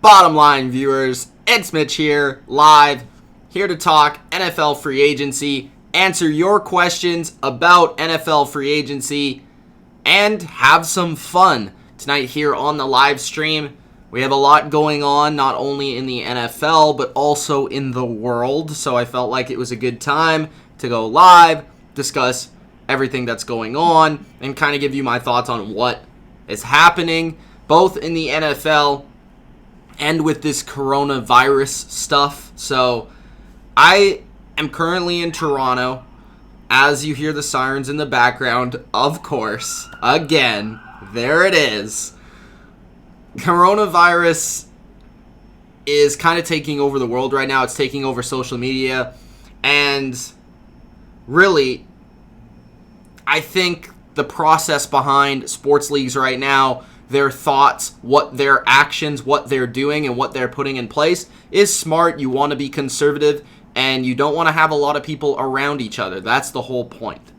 Bottom line viewers, it's Mitch here, live, here to talk NFL free agency, answer your questions about NFL free agency, and have some fun tonight here on the live stream. We have a lot going on, not only in the NFL, but also in the world, so I felt like it was a good time to go live, discuss everything that's going on, and kind of give you my thoughts on what is happening, both in the NFL and with this coronavirus stuff. So I am currently in Toronto. As you hear the sirens in the background, of course, again, there it is. Coronavirus is kind of taking over the world right now. It's taking over social media. And really, I think the process behind sports leagues right now, their thoughts, what their actions, what they're doing, and what they're putting in place is smart. You want to be conservative, and you don't want to have a lot of people around each other. That's the whole point.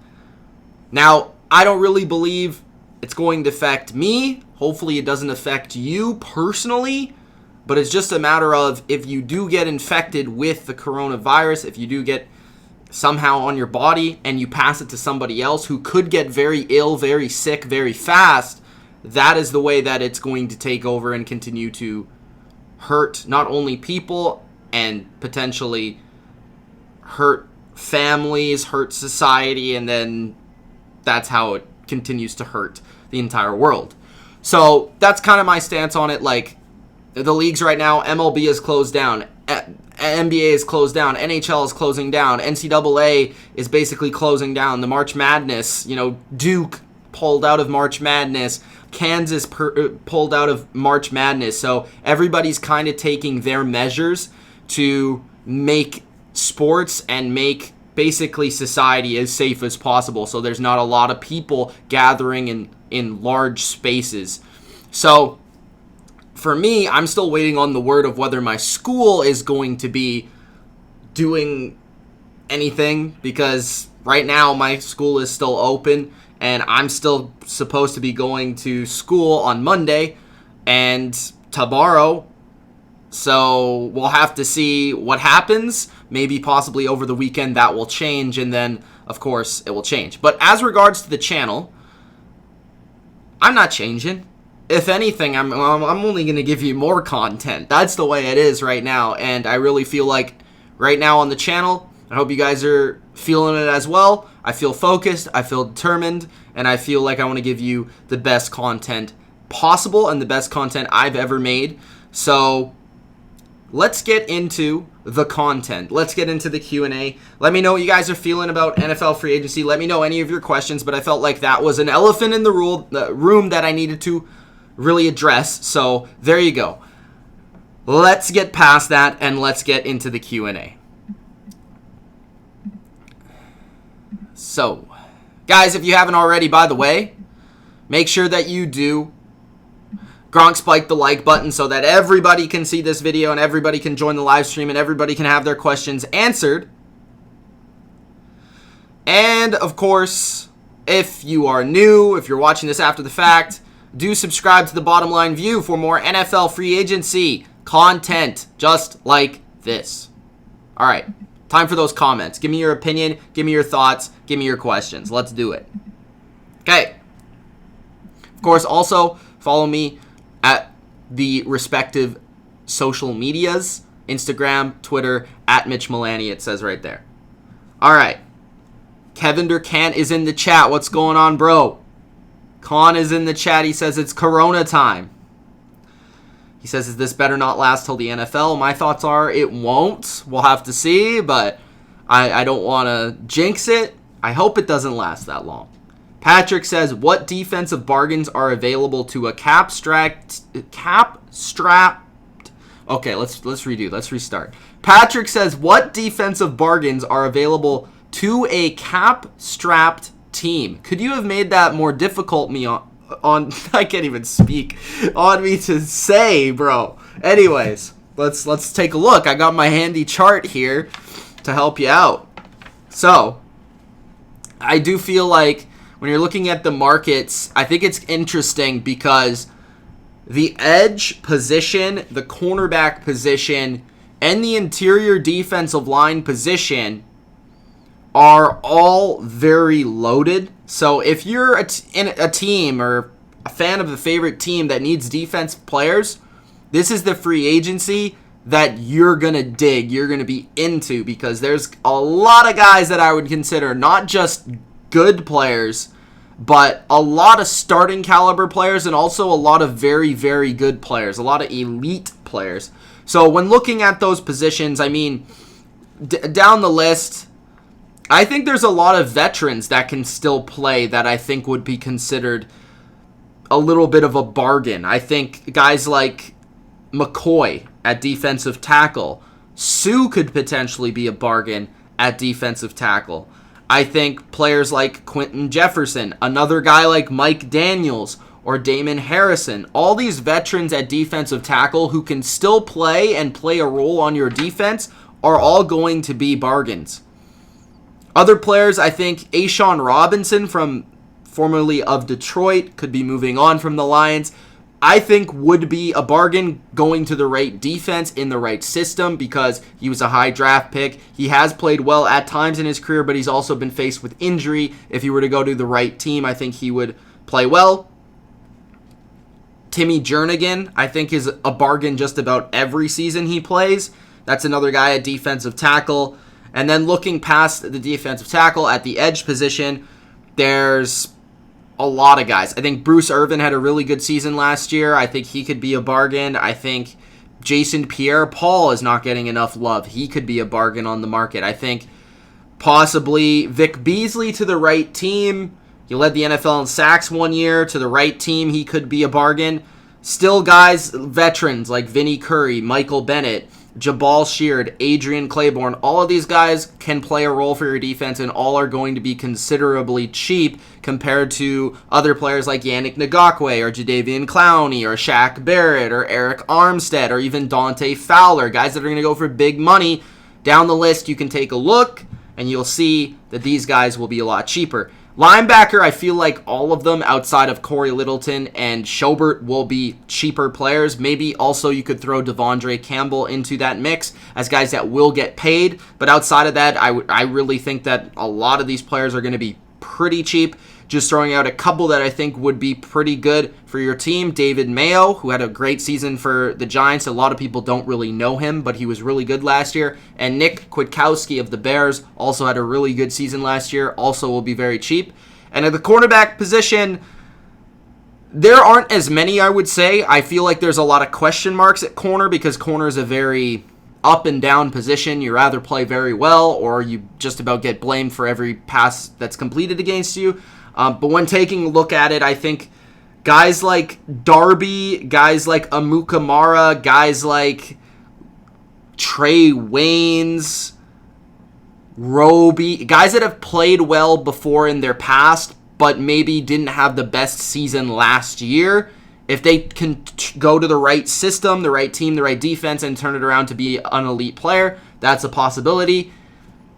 Now, I don't really believe it's going to affect me. Hopefully it doesn't affect you personally, but it's just a matter of if you do get infected with the coronavirus, if you do get somehow on your body and you pass it to somebody else who could get very ill, very sick, very fast, that is the way that it's going to take over and continue to hurt not only people and potentially hurt families, hurt society, and then that's how it continues to hurt the entire world. So that's kind of my stance on it. Like, the leagues right now, MLB is closed down, NBA is closed down, NHL is closing down, NCAA is basically closing down, the March Madness, Duke pulled out of March Madness, Kansas pulled out of March Madness. So everybody's kind of taking their measures to make sports and make basically society as safe as possible. So there's not a lot of people gathering in large spaces. So for me, I'm still waiting on the word of whether my school is going to be doing anything, because right now my school is still open and I'm still supposed to be going to school on Monday and tomorrow. So we'll have to see what happens. Maybe possibly over the weekend that will change, and then of course it will change. But as regards to the channel, I'm not changing. If anything, I'm only going to give you more content. That's the way it is right now, and I really feel like right now on the channel, I hope you guys are feeling it as well. I feel focused, I feel determined, and I feel like I want to give you the best content possible and the best content I've ever made. So let's get into the content. Let's get into the Q&A. Let me know what you guys are feeling about NFL free agency. Let me know any of your questions, but I felt like that was an elephant in the room that I needed to really address. So there you go. Let's get past that and let's get into the Q&A. So, guys, if you haven't already, by the way, make sure that you do Gronk spike the like button so that everybody can see this video and everybody can join the live stream and everybody can have their questions answered. And, of course, if you are new, if you're watching this after the fact, do subscribe to The Bottom Line View for more NFL free agency content just like this. All right, time for those comments. Give me your opinion, give me your thoughts, give me your questions. Let's do it. Okay. Of course, also follow me at the respective social medias, Instagram, Twitter, at Mitch Milani, it says right there. All right. Kevin Durkant is in the chat. What's going on, bro? Khan is in the chat. He says it's Corona time. He says, this better not last till the NFL. My thoughts are it won't. We'll have to see, but I don't want to jinx it. I hope it doesn't last that long. Patrick says, what defensive bargains are available to a cap-strapped... Okay, let's redo. Let's restart. Patrick says, what defensive bargains are available to a cap-strapped team? Could you have made that more difficult on I can't even speak on me to say, bro. Anyways, let's take a look. I got my handy chart here to help you out. So, I do feel like when you're looking at the markets, I think it's interesting because the edge position, the cornerback position, and the interior defensive line position are all very loaded. So if you're in a team or a fan of the favorite team that needs defensive players, this is the free agency that you're going to dig, you're going to be into, because there's a lot of guys that I would consider not just good players, but a lot of starting caliber players and also a lot of very, very good players, a lot of elite players. So when looking at those positions, I mean, down the list, I think there's a lot of veterans that can still play that I think would be considered a little bit of a bargain. I think guys like McCoy at defensive tackle, Sue could potentially be a bargain at defensive tackle. I think players like Quentin Jefferson, another guy like Mike Daniels or Damon Harrison, all these veterans at defensive tackle who can still play and play a role on your defense are all going to be bargains. Other players, I think Ashawn Robinson, from formerly of Detroit, could be moving on from the Lions. I think would be a bargain going to the right defense in the right system, because he was a high draft pick. He has played well at times in his career, but he's also been faced with injury. If he were to go to the right team, I think he would play well. Timmy Jernigan, I think, is a bargain just about every season he plays. That's another guy at defensive tackle. And then looking past the defensive tackle at the edge position, there's a lot of guys. I think Bruce Irvin had a really good season last year. I think he could be a bargain. I think Jason Pierre-Paul is not getting enough love. He could be a bargain on the market. I think possibly Vic Beasley to the right team. He led the NFL in sacks one year. To the right team, he could be a bargain. Still guys, veterans like Vinnie Curry, Michael Bennett, Jabal Sheard, Adrian Claiborne, all of these guys can play a role for your defense, and all are going to be considerably cheap compared to other players like Yannick Ngakoue or Jadeveon Clowney or Shaq Barrett or Eric Armstead or even Dante Fowler, guys that are going to go for big money. Down the list, you can take a look, and you'll see that these guys will be a lot cheaper. Linebacker, I feel like all of them outside of Corey Littleton and Schobert will be cheaper players. Maybe also you could throw Devondre Campbell into that mix as guys that will get paid. But outside of that, I really think that a lot of these players are going to be pretty cheap. Just throwing out a couple that I think would be pretty good for your team. David Mayo, who had a great season for the Giants. A lot of people don't really know him, but he was really good last year. And Nick Kwiatkowski of the Bears also had a really good season last year. Also will be very cheap. And at the cornerback position, there aren't as many, I would say. I feel like there's a lot of question marks at corner, because corner is a very up and down position. You either play very well or you just about get blamed for every pass that's completed against you. But when taking a look at it, I think guys like Darby, guys like Amukamara, guys like Trey Waynes, Roby, guys that have played well before in their past, but maybe didn't have the best season last year, if they can go to the right system, the right team, the right defense, and turn it around to be an elite player, that's a possibility.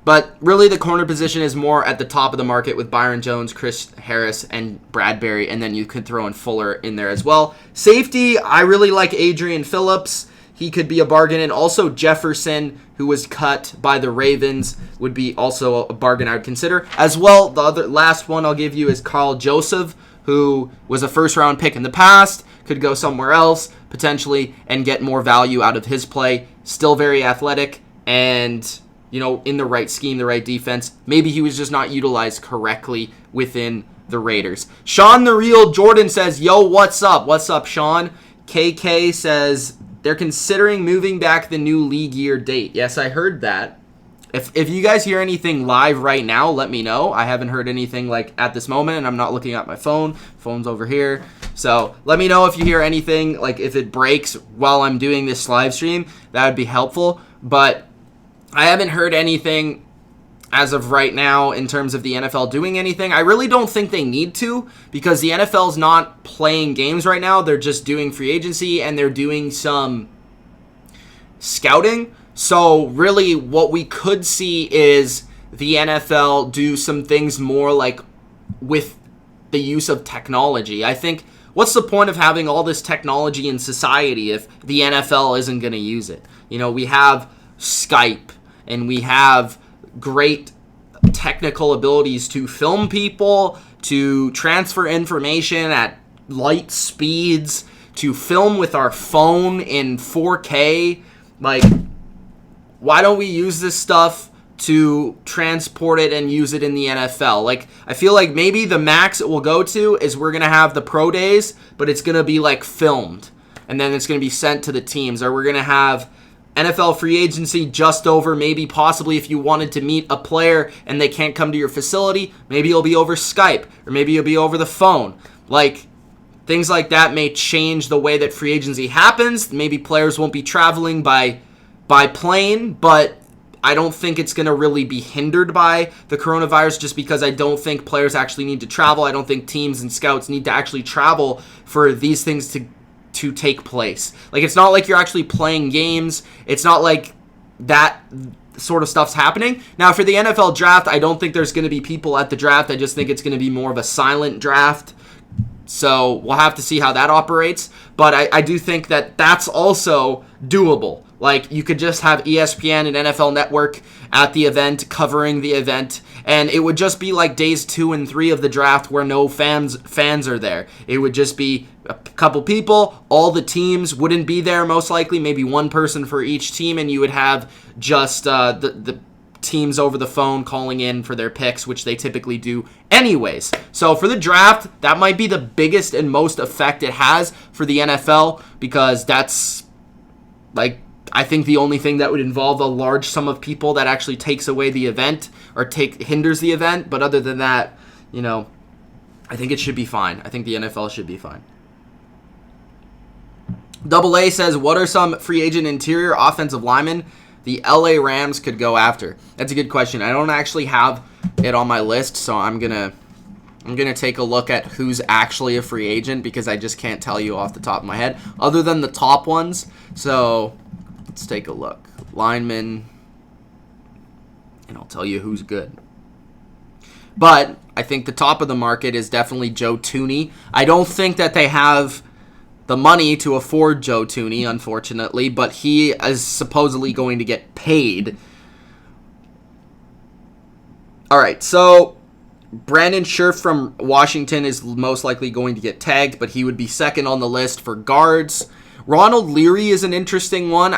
But really, the corner position is more at the top of the market with Byron Jones, Chris Harris, and Bradbury, and then you could throw in Fuller in there as well. Safety, I really like Adrian Phillips. He could be a bargain. And also Jefferson, who was cut by the Ravens, would be also a bargain I would consider. As well, the other last one I'll give you is Carl Joseph, who was a first-round pick in the past, could go somewhere else, potentially, and get more value out of his play. Still very athletic, and in the right scheme, the right defense. Maybe he was just not utilized correctly within the Raiders. Sean the Real Jordan says, yo, what's up? What's up, Sean? KK says, they're considering moving back the new league year date. Yes, I heard that. If you guys hear anything live right now, let me know. I haven't heard anything at this moment, and I'm not looking at my phone. Phone's over here. So let me know if you hear anything, if it breaks while I'm doing this live stream. That would be helpful. But I haven't heard anything as of right now in terms of the NFL doing anything. I really don't think they need to, because the NFL's not playing games right now. They're just doing free agency, and they're doing some scouting. So really what we could see is the NFL do some things more with the use of technology. I think what's the point of having all this technology in society if the NFL isn't going to use it? You know, we have Skype, and we have great technical abilities to film people, to transfer information at light speeds, to film with our phone in 4K. Like, why don't we use this stuff to transport it and use it in the NFL? Like, I feel like maybe the max it will go to is we're going to have the pro days, but it's going to be like filmed, and then it's going to be sent to the teams. Or we're going to have NFL free agency just over, maybe possibly if you wanted to meet a player and they can't come to your facility, maybe it'll be over Skype, or maybe it'll be over the phone. Like, things like that may change the way that free agency happens. Maybe players won't be traveling by plane, but I don't think it's going to really be hindered by the coronavirus, just because I don't think players actually need to travel. I don't think teams and scouts need to actually travel for these things to take place. Like, it's not like you're actually playing games. It's not like that sort of stuff's happening. Now, for the NFL draft, I don't think there's going to be people at the draft. I just think it's going to be more of a silent draft. So we'll have to see how that operates. But I do think that that's also doable. Like, you could just have ESPN and NFL Network at the event, covering the event, and it would just be like days 2 and 3 of the draft where no fans are there. It would just be a couple people. All the teams wouldn't be there, most likely, maybe one person for each team, and you would have just the teams over the phone calling in for their picks, which they typically do anyways. So for the draft, that might be the biggest and most effect it has for the NFL, because that's, like, I think the only thing that would involve a large sum of people that actually takes away the event or hinders the event. But other than that, you know, I think it should be fine. I think the NFL should be fine. Double A says, what are some free agent interior offensive linemen the LA Rams could go after? That's a good question. I don't actually have it on my list, so I'm gonna take a look at who's actually a free agent, because I just can't tell you off the top of my head, other than the top ones. So let's take a look. Linemen, and I'll tell you who's good. But I think the top of the market is definitely Joe Thuney. I don't think that they have the money to afford Joe Thuney, unfortunately, but he is supposedly going to get paid. All right, so Brandon Scherf from Washington is most likely going to get tagged, but he would be second on the list for guards. Ronald Leary is an interesting one.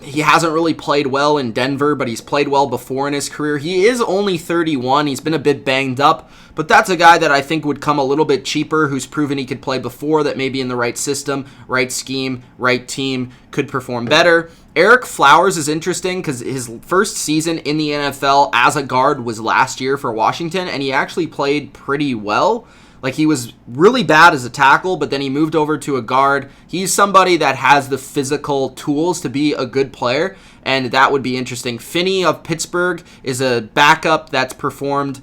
He hasn't really played well in Denver, but he's played well before in his career. He is only 31. He's been a bit banged up, but that's a guy that I think would come a little bit cheaper, who's proven he could play before, that maybe in the right system, right scheme, right team, could perform better. Eric Flowers is interesting because his first season in the NFL as a guard was last year for Washington, and he actually played pretty well. Like, he was really bad as a tackle, but then he moved over to a guard. He's somebody that has the physical tools to be a good player, and that would be interesting. Finney of Pittsburgh is a backup that's performed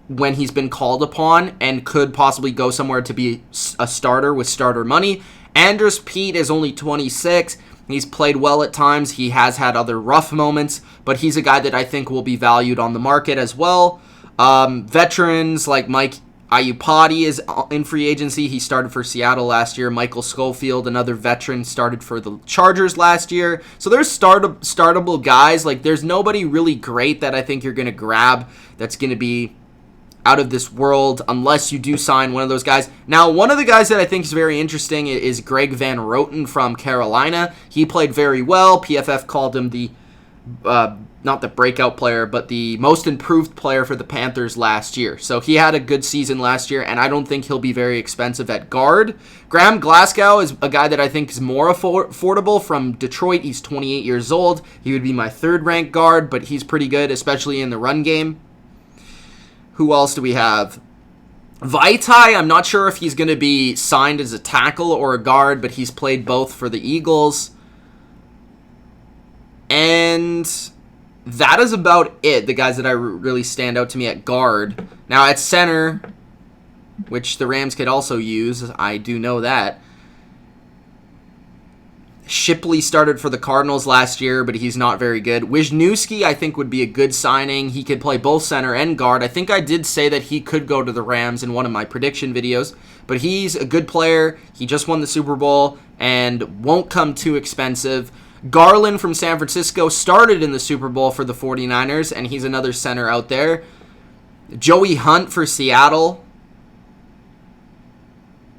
when he's been called upon and could possibly go somewhere to be a starter with starter money. Andrus Peat is only 26. He's played well at times. He has had other rough moments, but he's a guy that I think will be valued on the market as well. Veterans like Mike Iupati is in free agency. He started for Seattle last year. Michael Schofield, another veteran, started for the Chargers last year. So there's startable guys. Like, there's nobody really great that I think you're going to grab that's going to be out of this world unless you do sign one of those guys. Now, one of the guys that I think is very interesting is Greg Van Roten from Carolina. He played very well. PFF called him the not the breakout player, but the most improved player for the Panthers last year. So he had a good season last year, and I don't think he'll be very expensive at guard. Graham Glasgow is a guy that I think is more affordable from Detroit. He's 28 years old. He would be my third-ranked guard, but he's pretty good, especially in the run game. Who else do we have? Vaitai, I'm not sure if he's going to be signed as a tackle or a guard, but he's played both for the Eagles. And that is about it, the guys that really stand out to me at guard. Now, at center, which the Rams could also use, I do know that. Shipley started for the Cardinals last year, but he's not very good. Wisniewski, I think, would be a good signing. He could play both center and guard. I think I did say that he could go to the Rams in one of my prediction videos, but he's a good player. He just won the Super Bowl and won't come too expensive. Garland from San Francisco started in the Super Bowl for the 49ers, and he's another center out there. Joey Hunt for Seattle.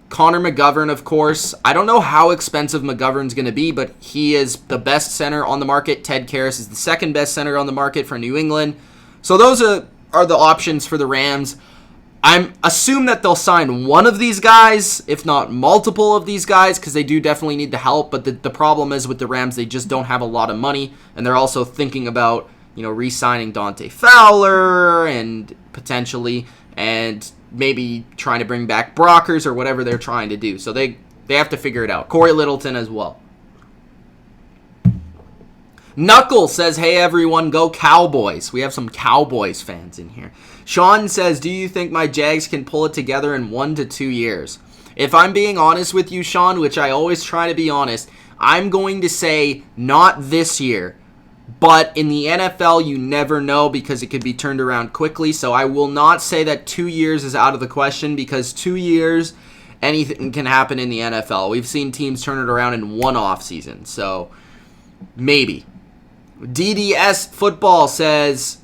Connor McGovern, of course. I don't know how expensive McGovern's going to be, but he is the best center on the market. Ted Karras is the second best center on the market for New England. So those are the options for the Rams. I assume that they'll sign one of these guys, if not multiple of these guys, because they do definitely need the help. But the problem is with the Rams, they just don't have a lot of money, and they're also thinking about, re-signing Dante Fowler and potentially, and maybe trying to bring back Brockers or whatever they're trying to do. So they have to figure it out. Corey Littleton as well. Knuckle says, hey everyone, go Cowboys. We have some Cowboys fans in here. Sean says, do you think my Jags can pull it together in 1 to 2 years? If I'm being honest with you, Sean, which I always try to be honest, I'm going to say not this year. But in the NFL, you never know because it could be turned around quickly. So I will not say that 2 years is out of the question because 2 years, anything can happen in the NFL. We've seen teams turn it around in one offseason. So maybe. DDS Football says,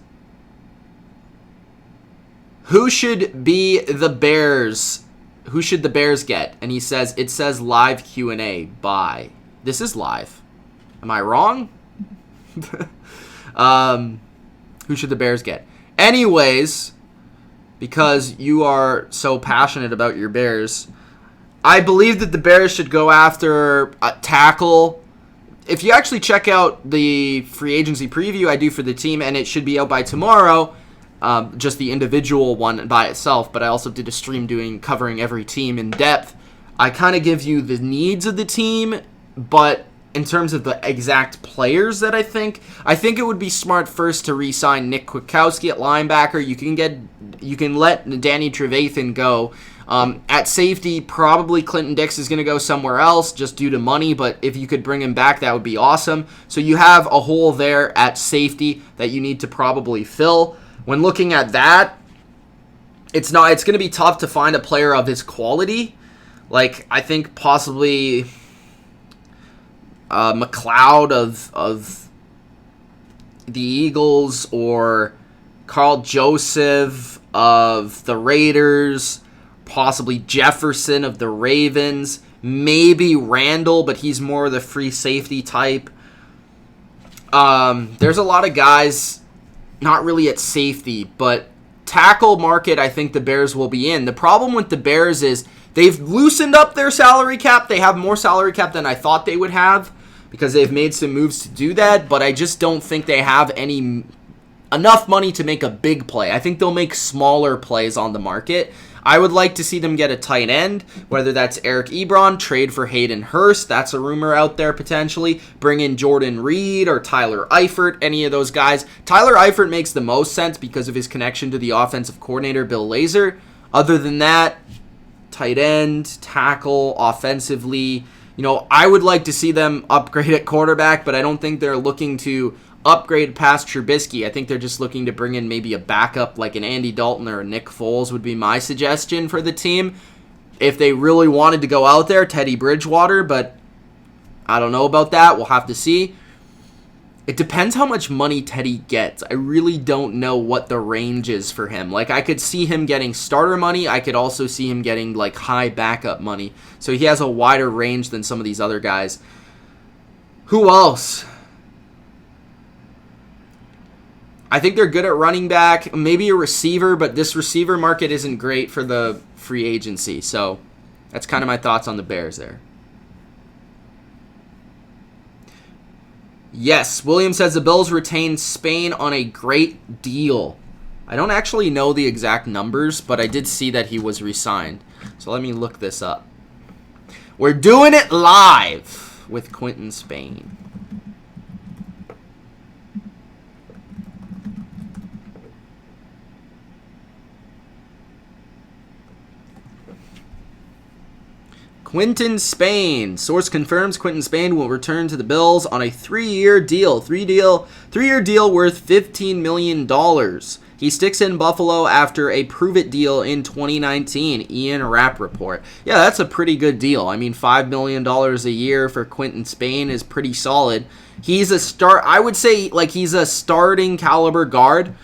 who should be the Bears? Who should the Bears get? And he says, it says live Q&A. Bye. This is live. Am I wrong? Who should the Bears get? Anyways, because you are so passionate about your Bears, I believe that the Bears should go after a tackle. If you actually check out the free agency preview I do for the team, and it should be out by tomorrow, just the individual one by itself, but I also did a stream covering every team in depth. I kind of give you the needs of the team, but in terms of the exact players that I think it would be smart first to re-sign Nick Kwiatkowski at linebacker. You can let Danny Trevathan go. At safety, probably Clinton Dix is going to go somewhere else just due to money, but if you could bring him back, that would be awesome. So you have a hole there at safety that you need to probably fill. When looking at that, it's going to be tough to find a player of his quality. Like, I think possibly McLeod of the Eagles or Carl Joseph of the Raiders, possibly Jefferson of the Ravens, maybe Randall, but he's more the free safety type. There's a lot of guys, not really at safety, but tackle market I think the Bears will be in. The problem with the Bears is they've loosened up their salary cap. They have more salary cap than I thought they would have because they've made some moves to do that, but I just don't think they have enough money to make a big play. I think they'll make smaller plays on the market. I would like to see them get a tight end, whether that's Eric Ebron, trade for Hayden Hurst. That's a rumor out there potentially. Bring in Jordan Reed or Tyler Eifert, any of those guys. Tyler Eifert makes the most sense because of his connection to the offensive coordinator, Bill Lazor. Other than that, tight end, tackle, offensively, I would like to see them upgrade at quarterback, but I don't think they're looking to upgrade past Trubisky. I think they're just looking to bring in maybe a backup like an Andy Dalton or a Nick Foles would be my suggestion for the team. If they really wanted to go out there, Teddy Bridgewater, but I don't know about that. We'll have to see. It depends how much money Teddy gets. I really don't know what the range is for him. Like, I could see him getting starter money. I could also see him getting, like, high backup money. So he has a wider range than some of these other guys. Who else? I think they're good at running back, maybe a receiver, but this receiver market isn't great for the free agency. So that's kind of my thoughts on the Bears there. Yes, William says the Bills retained Spain on a great deal. I don't actually know the exact numbers, but I did see that he was re-signed. So let me look this up. We're doing it live with Quentin Spain. Quinton Spain. Source confirms Quinton Spain will return to the Bills on a 3-year deal. Three-year deal worth $15 million. He sticks in Buffalo after a prove-it deal in 2019, Ian Rappaport. Yeah, that's a pretty good deal. I mean, $5 million a year for Quinton Spain is pretty solid. I would say, like, he's a starting caliber guard.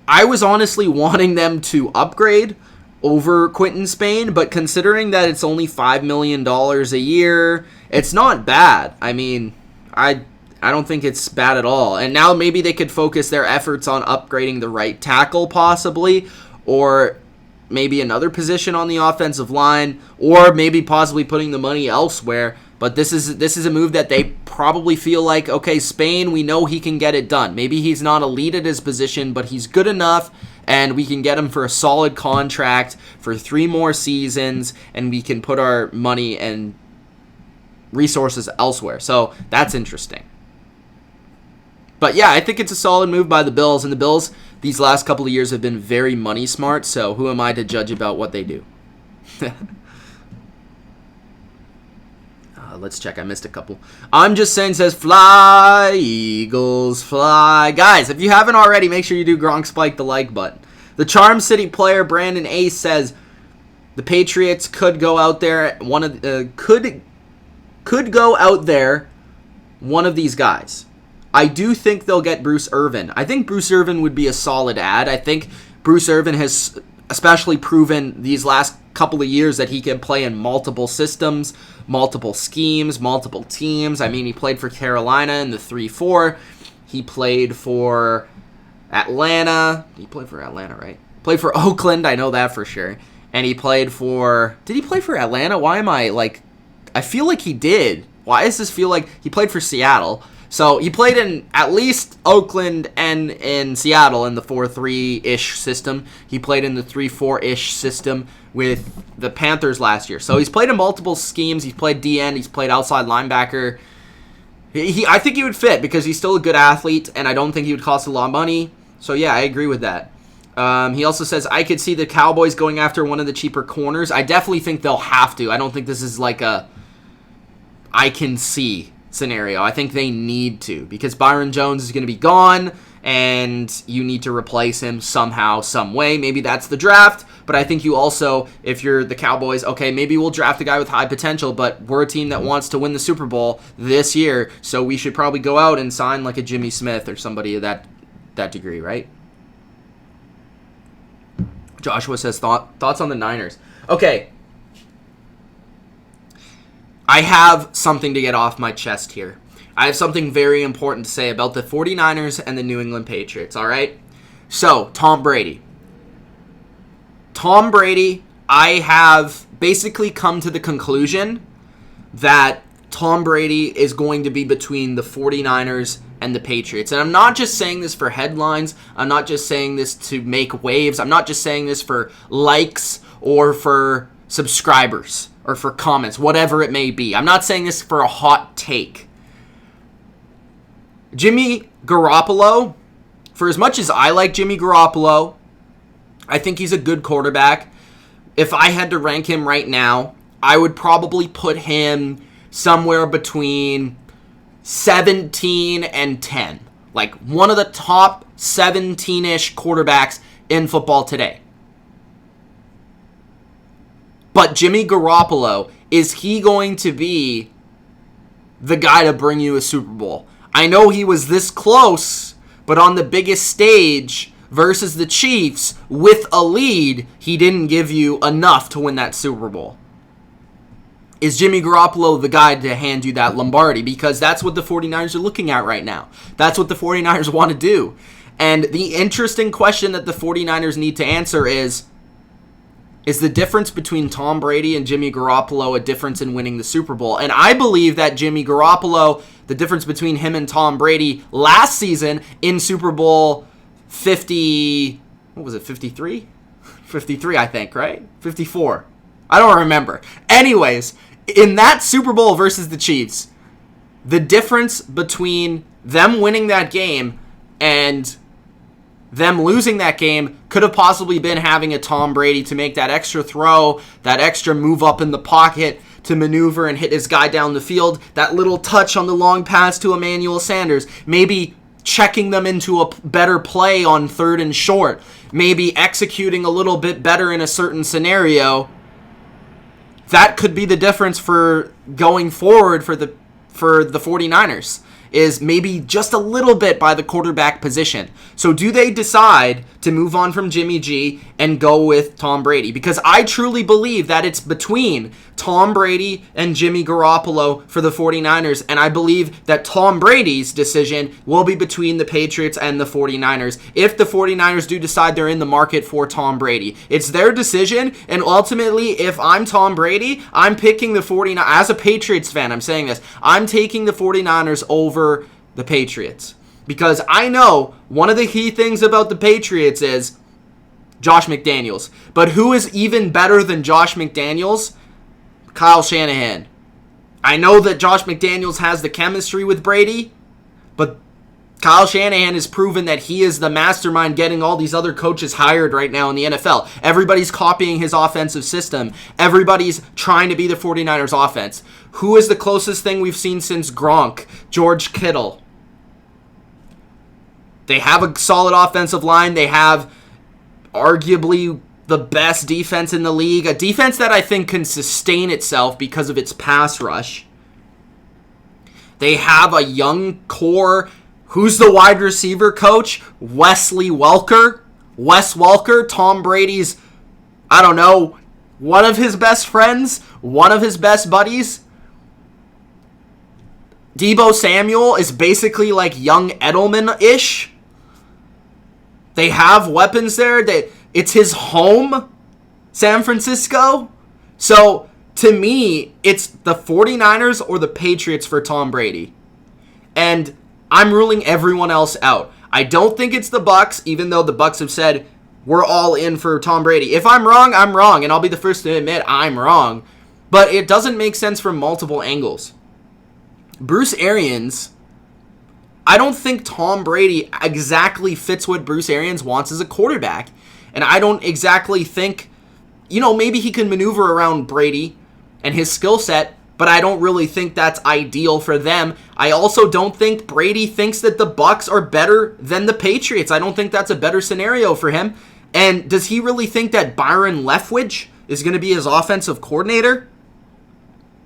I was honestly wanting them to upgrade over Quinton Spain, but considering that it's only $5 million a year, it's not bad. I mean, I don't think it's bad at all. And now maybe they could focus their efforts on upgrading the right tackle possibly, or maybe another position on the offensive line, or maybe possibly putting the money elsewhere. But this is a move that they probably feel like, okay, Spain, we know he can get it done. Maybe he's not elite at his position, but he's good enough, and we can get him for a solid contract for 3 more seasons, and we can put our money and resources elsewhere. So that's interesting. But yeah, I think it's a solid move by the Bills, and the Bills these last couple of years have been very money smart, so who am I to judge about what they do? Let's check. I missed a couple. I'm just saying says, fly, Eagles, fly. Guys, if you haven't already, make sure you do Gronk Spike the like button. The Charm City player, Brandon Ace, says the Patriots could go out there, could go out there, one of these guys. I do think they'll get Bruce Irvin. I think Bruce Irvin would be a solid ad. I think Bruce Irvin has especially proven these last couple of years that he can play in multiple systems, multiple schemes, multiple teams. I mean, he played for Carolina in the 3-4. He played for Atlanta. He played for Atlanta, right? Played for Oakland, I know that for sure. And he played for... Did he play for Atlanta? Why am I, like... I feel like he did. Why does this feel like... He played for Seattle. So he played in at least Oakland and in Seattle in the 4-3-ish system. He played in the 3-4-ish system with the Panthers last year. So he's played in multiple schemes. He's played DN. He's played outside linebacker. I think he would fit because he's still a good athlete, and I don't think he would cost a lot of money. So yeah, I agree with that. He also says, I could see the Cowboys going after one of the cheaper corners. I definitely think they'll have to. I don't think this is like a I can see scenario. I think they need to, because Byron Jones is going to be gone and you need to replace him somehow, some way. Maybe that's the draft, but I think you also, if you're the Cowboys, okay, maybe we'll draft a guy with high potential, but we're a team that wants to win the Super Bowl this year, so we should probably go out and sign like a Jimmy Smith or somebody of that degree, right? Joshua says, thoughts on the Niners. Okay, I have something to get off my chest here. I have something very important to say about the 49ers and the New England Patriots, all right? So, Tom Brady. I have basically come to the conclusion that Tom Brady is going to be between the 49ers and the Patriots. And I'm not just saying this for headlines. I'm not just saying this to make waves. I'm not just saying this for likes or for subscribers or for comments, whatever it may be. I'm not saying this for a hot take. Jimmy Garoppolo, for as much as I like Jimmy Garoppolo, I think he's a good quarterback. If I had to rank him right now, I would probably put him somewhere between 17 and 10. Like one of the top 17-ish quarterbacks in football today. But Jimmy Garoppolo, is he going to be the guy to bring you a Super Bowl? I know he was this close, but on the biggest stage versus the Chiefs with a lead, he didn't give you enough to win that Super Bowl. Is Jimmy Garoppolo the guy to hand you that Lombardi? Because that's what the 49ers are looking at right now. That's what the 49ers want to do. And the interesting question that the 49ers need to answer is the difference between Tom Brady and Jimmy Garoppolo a difference in winning the Super Bowl? And I believe that Jimmy Garoppolo, the difference between him and Tom Brady last season in Super Bowl 50, what was it, 53? 53, I think, right? 54. I don't remember. Anyways, in that Super Bowl versus the Chiefs, the difference between them winning that game and them losing that game could have possibly been having a Tom Brady to make that extra throw, that extra move up in the pocket to maneuver and hit his guy down the field. That little touch on the long pass to Emmanuel Sanders. Maybe checking them into a better play on 3rd and short. Maybe executing a little bit better in a certain scenario. That could be the difference for going forward for the 49ers. Is maybe just a little bit by the quarterback position. So do they decide to move on from Jimmy G and go with Tom Brady? Because I truly believe that it's between Tom Brady and Jimmy Garoppolo for the 49ers, and I believe that Tom Brady's decision will be between the Patriots and the 49ers if the 49ers do decide they're in the market for Tom Brady. It's their decision, and ultimately, if I'm Tom Brady, I'm picking the 49ers. As a Patriots fan, I'm saying this. I'm taking the 49ers over the Patriots. Because I know one of the key things about the Patriots is Josh McDaniels. But who is even better than Josh McDaniels? Kyle Shanahan. I know that Josh McDaniels has the chemistry with Brady, but Kyle Shanahan has proven that he is the mastermind getting all these other coaches hired right now in the NFL. Everybody's copying his offensive system. Everybody's trying to be the 49ers offense. Who is the closest thing we've seen since Gronk? George Kittle. They have a solid offensive line. They have arguably the best defense in the league. A defense that I think can sustain itself because of its pass rush. They have a young core. Who's the wide receiver coach? Wes Welker, Tom Brady's, I don't know, one of his best friends, one of his best buddies. Deebo Samuel is basically like young Edelman-ish. They have weapons there. It's his home, San Francisco. So, to me, it's the 49ers or the Patriots for Tom Brady. And I'm ruling everyone else out. I don't think it's the Bucs, even though the Bucs have said we're all in for Tom Brady. If I'm wrong, I'm wrong, and I'll be the first to admit I'm wrong. But it doesn't make sense from multiple angles. Bruce Arians, I don't think Tom Brady exactly fits what Bruce Arians wants as a quarterback. And I don't exactly think, maybe he can maneuver around Brady and his skill set, but I don't really think that's ideal for them. I also don't think Brady thinks that the Bucs are better than the Patriots. I don't think that's a better scenario for him. And does he really think that Byron Leftwich is going to be his offensive coordinator?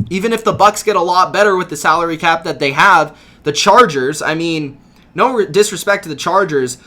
Even if the Bucs get a lot better with the salary cap that they have, the Chargers, no disrespect to the Chargers,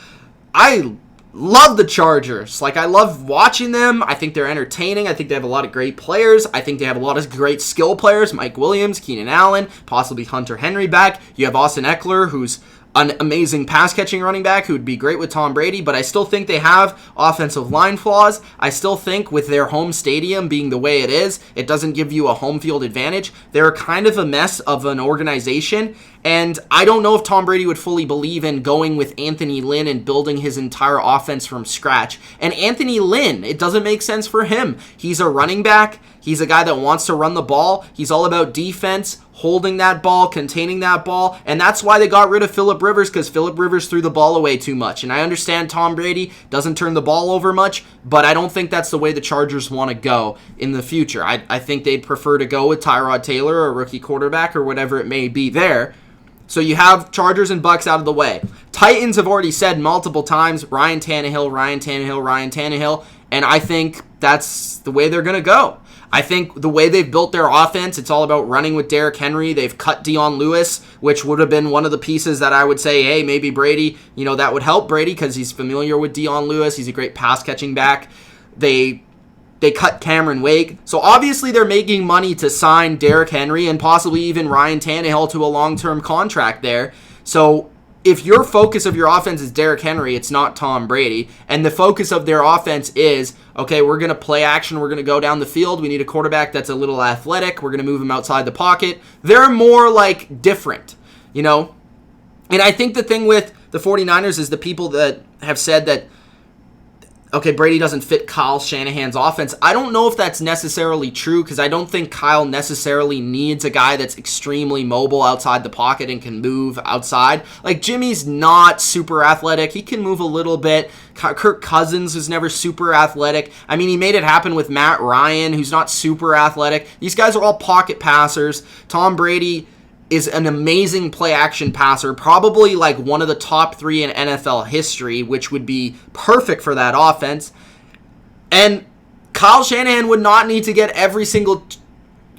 I love the Chargers. I love watching them. I think they're entertaining. I think they have a lot of great players. I think they have a lot of great skill players. Mike Williams, Keenan Allen, possibly Hunter Henry back. You have Austin Eckler, who's an amazing pass-catching running back who would be great with Tom Brady, but I still think they have offensive line flaws. I still think with their home stadium being the way it is, it doesn't give you a home field advantage. They're kind of a mess of an organization, and I don't know if Tom Brady would fully believe in going with Anthony Lynn and building his entire offense from scratch. And Anthony Lynn, it doesn't make sense for him. He's a running back. He's a guy that wants to run the ball. He's all about defense, holding that ball, containing that ball, and that's why they got rid of Phillip Rivers, because Phillip Rivers threw the ball away too much. And I understand Tom Brady doesn't turn the ball over much, but I don't think that's the way the Chargers want to go in the future. I think they'd prefer to go with Tyrod Taylor or a rookie quarterback or whatever it may be there. So you have Chargers and Bucs out of the way. Titans have already said multiple times, Ryan Tannehill, and I think that's the way they're going to go. I think the way they've built their offense, it's all about running with Derrick Henry. They've cut Dion Lewis, which would have been one of the pieces that I would say, hey, maybe Brady, that would help Brady because he's familiar with Dion Lewis. He's a great pass-catching back. They cut Cameron Wake. So obviously they're making money to sign Derrick Henry and possibly even Ryan Tannehill to a long-term contract there. So if your focus of your offense is Derrick Henry, it's not Tom Brady. And the focus of their offense is, okay, we're going to play action. We're going to go down the field. We need a quarterback that's a little athletic. We're going to move him outside the pocket. They're more different, And I think the thing with the 49ers is the people that have said that, okay, Brady doesn't fit Kyle Shanahan's offense. I don't know if that's necessarily true because I don't think Kyle necessarily needs a guy that's extremely mobile outside the pocket and can move outside. Like, Jimmy's not super athletic. He can move a little bit. Kirk Cousins is never super athletic. I mean, he made it happen with Matt Ryan, who's not super athletic. These guys are all pocket passers. Tom Brady is an amazing play-action passer, probably like one of the top 3 in NFL history, which would be perfect for that offense. And Kyle Shanahan would not need to get every single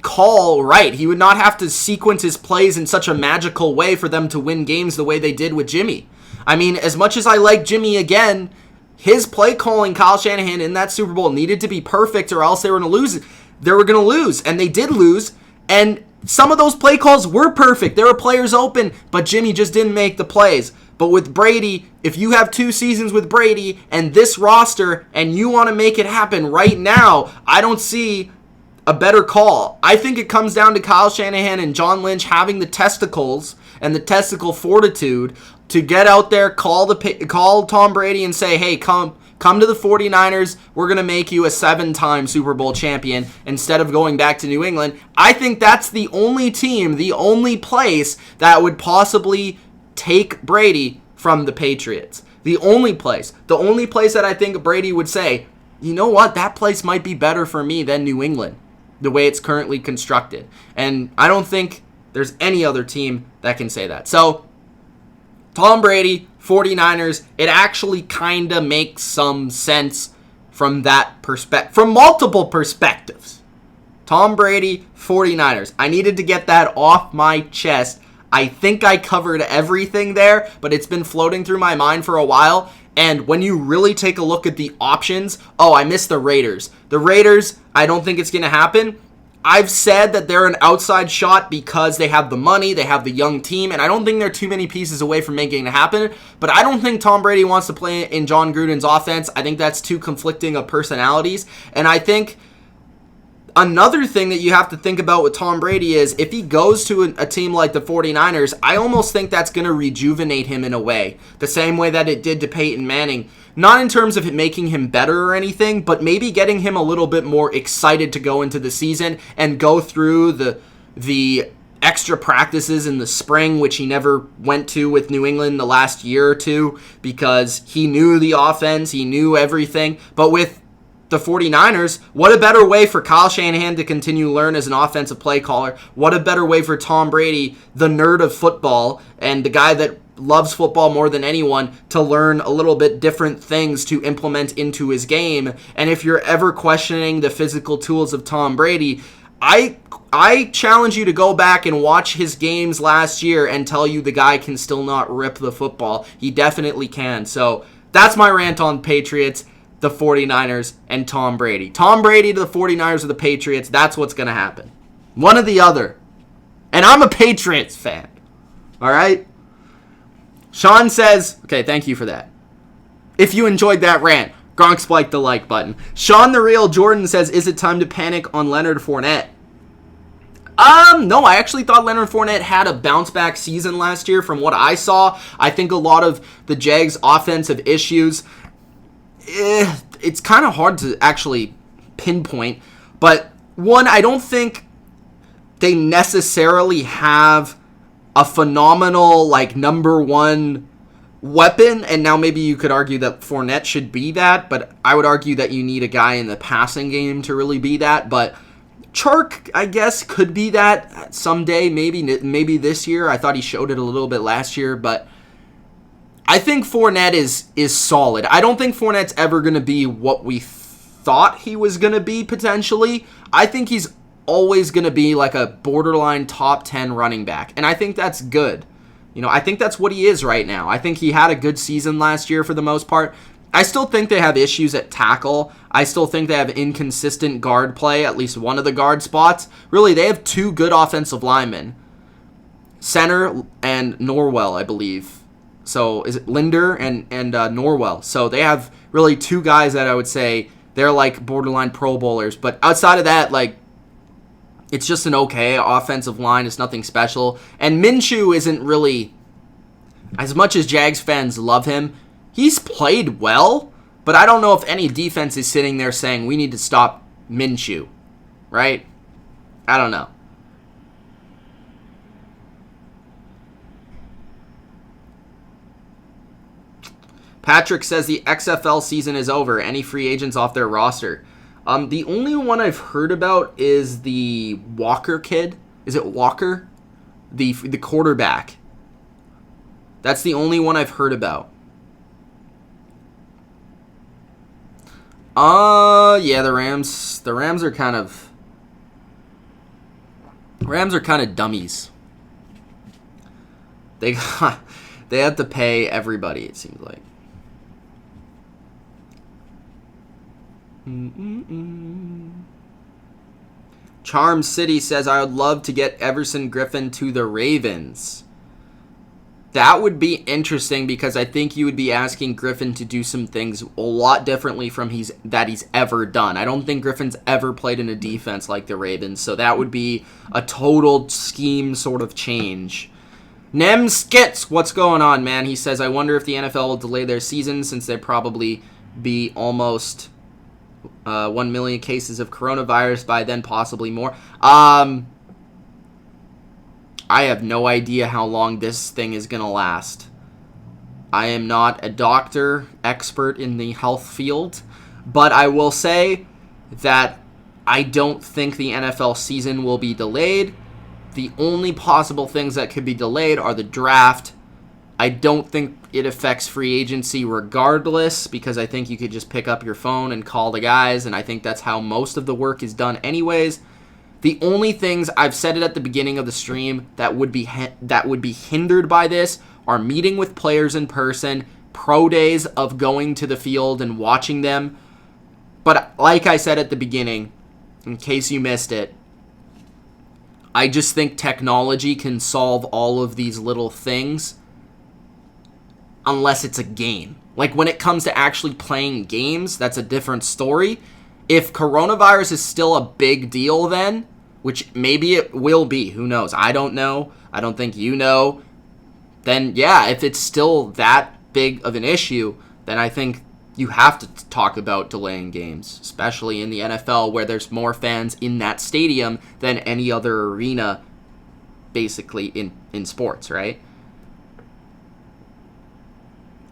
call right. He would not have to sequence his plays in such a magical way for them to win games the way they did with Jimmy. I mean, as much as I like Jimmy again, his play calling, Kyle Shanahan, in that Super Bowl needed to be perfect or else they were going to lose. They were going to lose, and they did lose, and some of those play calls were perfect. There were players open, but Jimmy just didn't make the plays. But with Brady, if you have 2 seasons with Brady and this roster and you want to make it happen right now, I don't see a better call. I think it comes down to Kyle Shanahan and John Lynch having the testicles and the testicle fortitude to get out there, call Tom Brady and say, hey, come to the 49ers. We're going to make you a 7-time Super Bowl champion instead of going back to New England. I think that's the only team, the only place that would possibly take Brady from the Patriots. The only place that I think Brady would say, you know what, that place might be better for me than New England, the way it's currently constructed. And I don't think there's any other team that can say that. So, Tom Brady, 49ers, it actually kind of makes some sense from that perspective, from multiple perspectives. Tom Brady, 49ers. I needed to get that off my chest. I think I covered everything there, but it's been floating through my mind for a while. And when you really take a look at the options, I missed the Raiders. The Raiders, I don't think it's going to happen. I've said that they're an outside shot because they have the money, they have the young team, and I don't think they're too many pieces away from making it happen. But I don't think Tom Brady wants to play in John Gruden's offense. I think that's too conflicting of personalities. And I think another thing that you have to think about with Tom Brady is if he goes to a team like the 49ers, I almost think that's going to rejuvenate him in a way. The same way that it did to Peyton Manning. Not in terms of it making him better or anything, but maybe getting him a little bit more excited to go into the season and go through the extra practices in the spring, which he never went to with New England the last year or two because he knew the offense, he knew everything. But with the 49ers, what a better way for Kyle Shanahan to continue to learn as an offensive play caller. What a better way for Tom Brady, the nerd of football, and the guy that loves football more than anyone, to learn a little bit different things to implement into his game. And if you're ever questioning the physical tools of Tom Brady, I challenge you to go back and watch his games last year and tell you the guy can still not rip the football. He definitely can. So that's my rant on Patriots, the 49ers, and Tom Brady. Tom Brady to the 49ers or the Patriots, that's what's going to happen. One or the other. And I'm a Patriots fan. All right? Sean says, okay, thank you for that. If you enjoyed that rant, Gronk spiked the like button. Sean the Real Jordan says, is it time to panic on Leonard Fournette? No, I actually thought Leonard Fournette had a bounce-back season last year from what I saw. I think a lot of the Jags' offensive issues, it's kind of hard to actually pinpoint. But one, I don't think they necessarily have a phenomenal, number one weapon, and now maybe you could argue that Fournette should be that, but I would argue that you need a guy in the passing game to really be that. But Chark, I guess, could be that someday, maybe this year. I thought he showed it a little bit last year, but I think Fournette is solid. I don't think Fournette's ever going to be what we thought he was going to be, potentially. I think he's always going to be like a borderline top 10 running back, and I think that's good. I think that's what he is right now. I think he had a good season last year for the most part. I still think they have issues at tackle. I still think they have inconsistent guard play, at least one of the guard spots. Really, they have two good offensive linemen, Center and Norwell, I believe. So is it Linder and Norwell? So they have really two guys that I would say they're like borderline Pro Bowlers. But outside of that, it's just an okay offensive line. It's nothing special. And Minshew isn't really, as much as Jags fans love him, he's played well, But I don't know if any defense is sitting there saying we need to stop Minshew, right? I don't know. Patrick says the XFL season is over. Any free agents off their roster? The only one I've heard about is the Walker kid. Is it Walker? The quarterback. That's the only one I've heard about. Yeah, the Rams are kind of dummies. They have to pay everybody, it seems like. Charm City says, I would love to get Everson Griffin to the Ravens. That would be interesting because I think you would be asking Griffin to do some things a lot differently from that he's ever done. I don't think Griffin's ever played in a defense like the Ravens, so that would be a total scheme sort of change. Nem Skits, what's going on, man? He says, I wonder if the NFL will delay their season since there'd probably be almost 1 million cases of coronavirus by then, possibly more. I have no idea how long this thing is going to last. I am not a doctor, expert in the health field, but I will say that I don't think the NFL season will be delayed. The only possible things that could be delayed are the draft. I don't think it affects free agency regardless, because I think you could just pick up your phone and call the guys, and I think that's how most of the work is done anyways. The only things, I've said it at the beginning of the stream, that would be hindered by this are meeting with players in person, pro days of going to the field and watching them. But like I said at the beginning, in case you missed it, I just think technology can solve all of these little things unless it's a game. Like when it comes to actually playing games, that's a different story. If coronavirus is still a big deal then, which maybe it will be, who knows? I don't know. I don't think you know. Then yeah, if it's still that big of an issue, then I think you have to talk about delaying games, especially in the NFL where there's more fans in that stadium than any other arena basically in sports, right?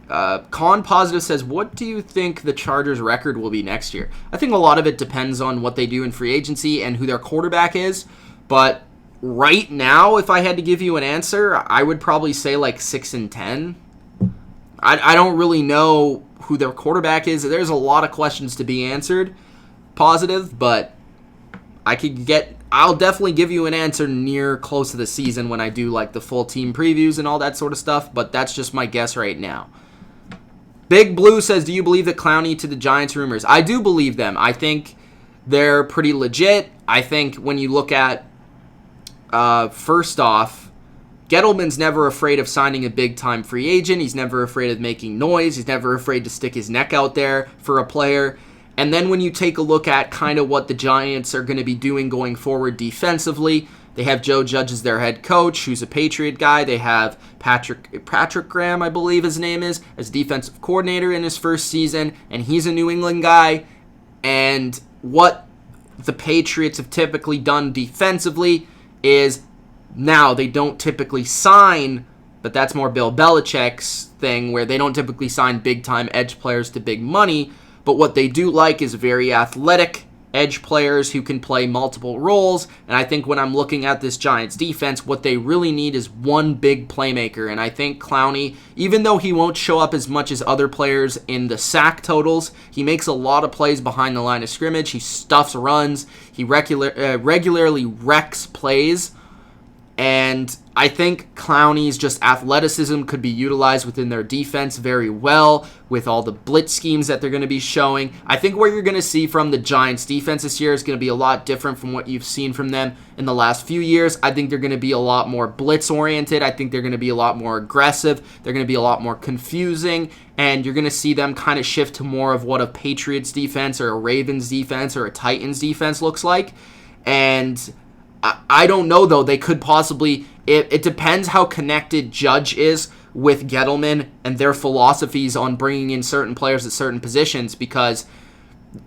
Con Positive says, what do you think the Chargers' record will be next year? I think a lot of it depends on what they do in free agency and who their quarterback is. But right now, if I had to give you an answer, I would probably say like 6-10. I don't really know who their quarterback is. There's a lot of questions to be answered, Positive, but I'll definitely give you an answer near close to the season when I do like the full team previews and all that sort of stuff, but that's just my guess right now. Big Blue says, do you believe the Clowney to the Giants rumors? I do believe them. I think they're pretty legit. I think when you look at, first off, Gettleman's never afraid of signing a big-time free agent. He's never afraid of making noise. He's never afraid to stick his neck out there for a player. And then when you take a look at kind of what the Giants are going to be doing going forward defensively, they have Joe Judge as their head coach, who's a Patriot guy. They have Patrick Graham, I believe his name is, as defensive coordinator in his first season, and he's a New England guy. And what the Patriots have typically done defensively is now they don't typically sign, but that's more Bill Belichick's thing, where they don't typically sign big-time edge players to big money, but what they do like is very athletic edge players who can play multiple roles. And I think when I'm looking at this Giants defense, what they really need is one big playmaker. And I think Clowney, even though he won't show up as much as other players in the sack totals, he makes a lot of plays behind the line of scrimmage. He stuffs runs. He regularly wrecks plays. And I think Clowney's just athleticism could be utilized within their defense very well with all the blitz schemes that they're going to be showing. I think what you're going to see from the Giants defense this year is going to be a lot different from what you've seen from them in the last few years. I think they're going to be a lot more blitz-oriented. I think they're going to be a lot more aggressive. They're going to be a lot more confusing. And you're going to see them kind of shift to more of what a Patriots defense or a Ravens defense or a Titans defense looks like. And I don't know, though. They could possibly It depends how connected Judge is with Gettleman and their philosophies on bringing in certain players at certain positions, because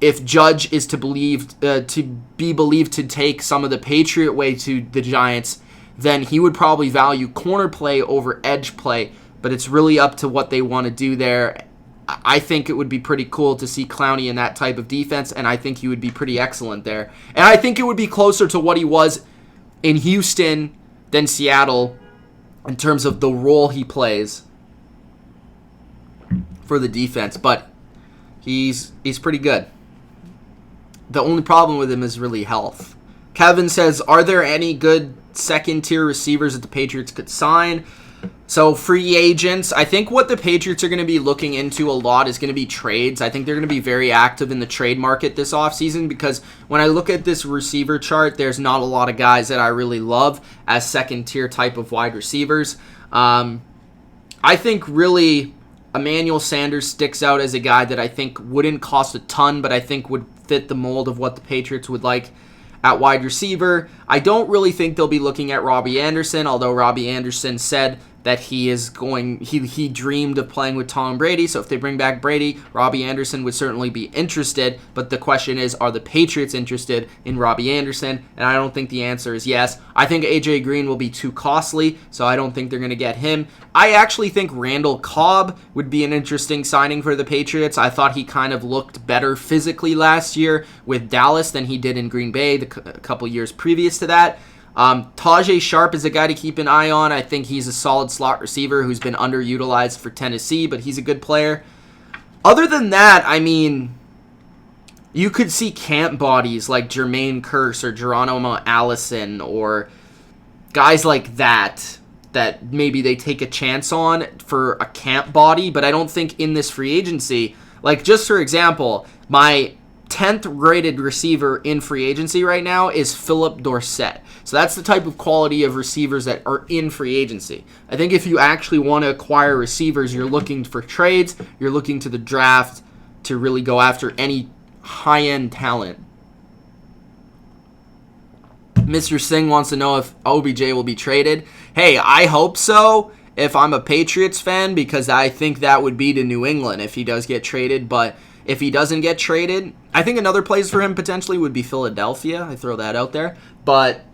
if Judge is to be believed to take some of the Patriot way to the Giants, then he would probably value corner play over edge play, but it's really up to what they want to do there. I think it would be pretty cool to see Clowney in that type of defense, and I think he would be pretty excellent there. And I think it would be closer to what he was in Houston than Seattle in terms of the role he plays for the defense, but he's pretty good. The only problem with him is really health. Kevin says, are there any good second-tier receivers that the Patriots could sign? So free agents, I think what the Patriots are going to be looking into a lot is going to be trades. I think they're going to be very active in the trade market this offseason, because when I look at this receiver chart, there's not a lot of guys that I really love as second-tier type of wide receivers. I think really Emmanuel Sanders sticks out as a guy that I think wouldn't cost a ton, but I think would fit the mold of what the Patriots would like at wide receiver. I don't really think they'll be looking at Robbie Anderson, although Robbie Anderson said that he dreamed of playing with Tom Brady. So if they bring back Brady, Robbie Anderson would certainly be interested. But the question is, are the Patriots interested in Robbie Anderson? And I don't think the answer is yes. I think AJ Green will be too costly, so I don't think they're going to get him. I actually think Randall Cobb would be an interesting signing for the Patriots. I thought he kind of looked better physically last year with Dallas than he did in Green Bay a couple years previous to that. Tajay Sharp is a guy to keep an eye on. I think he's a solid slot receiver who's been underutilized for Tennessee, but he's a good player. Other than that, I mean, you could see camp bodies like Jermaine Kearse or Geronimo Allison or guys like that maybe they take a chance on for a camp body, but I don't think in this free agency, like just for example, my 10th rated receiver in free agency right now is Philip Dorsett. So that's the type of quality of receivers that are in free agency. I think if you actually want to acquire receivers, you're looking for trades, you're looking to the draft to really go after any high-end talent. Mr. Singh wants to know if OBJ will be traded. Hey, I hope so if I'm a Patriots fan, because I think that would be to New England if he does get traded, but if he doesn't get traded, I think another place for him potentially would be Philadelphia. I throw that out there, but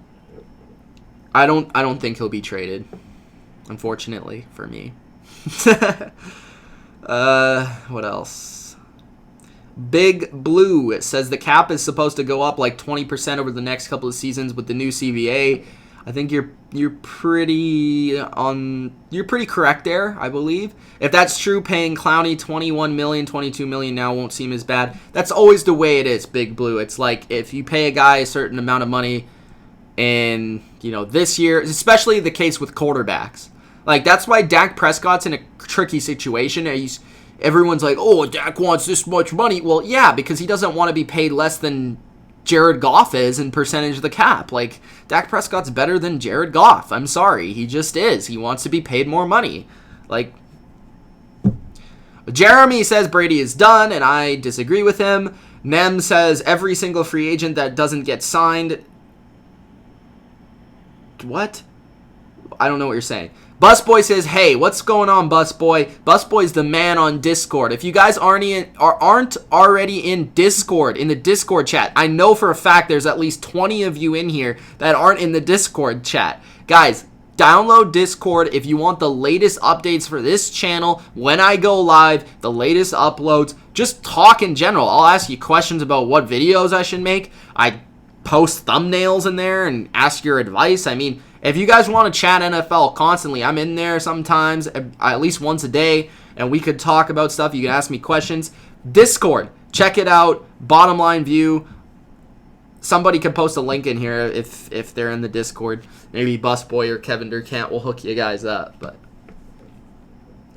I don't think he'll be traded, unfortunately for me. What else? Big Blue, it says the cap is supposed to go up like 20% over the next couple of seasons with the new CBA. I think you're pretty correct there, I believe. If that's true, paying Clowney $21 million, $22 million now won't seem as bad. That's always the way it is, Big Blue. It's like if you pay a guy a certain amount of money in, this year, especially the case with quarterbacks. Like that's why Dak Prescott's in a tricky situation. Everyone's like, "Oh, Dak wants this much money." Well, yeah, because he doesn't want to be paid less than Jared Goff is in percentage of the cap. Like, Dak Prescott's better than Jared Goff. I'm sorry. He just is. He wants to be paid more money. Like, Jeremy says Brady is done, and I disagree with him. Nem says every single free agent that doesn't get signed. What? I don't know what you're saying. Busboy says, hey, what's going on, Busboy? Busboy's the man on Discord. If you guys aren't already in Discord, in the Discord chat, I know for a fact there's at least 20 of you in here that aren't in the Discord chat. Guys, download Discord if you want the latest updates for this channel. When I go live, the latest uploads, just talk in general. I'll ask you questions about what videos I should make. I post thumbnails in there and ask your advice. I mean, if you guys want to chat NFL constantly, I'm in there sometimes, at least once a day, and we could talk about stuff. You can ask me questions. Discord, check it out. BottomLineView. Somebody can post a link in here if they're in the Discord. Maybe Busboy or Kevin Durkant will hook you guys up. But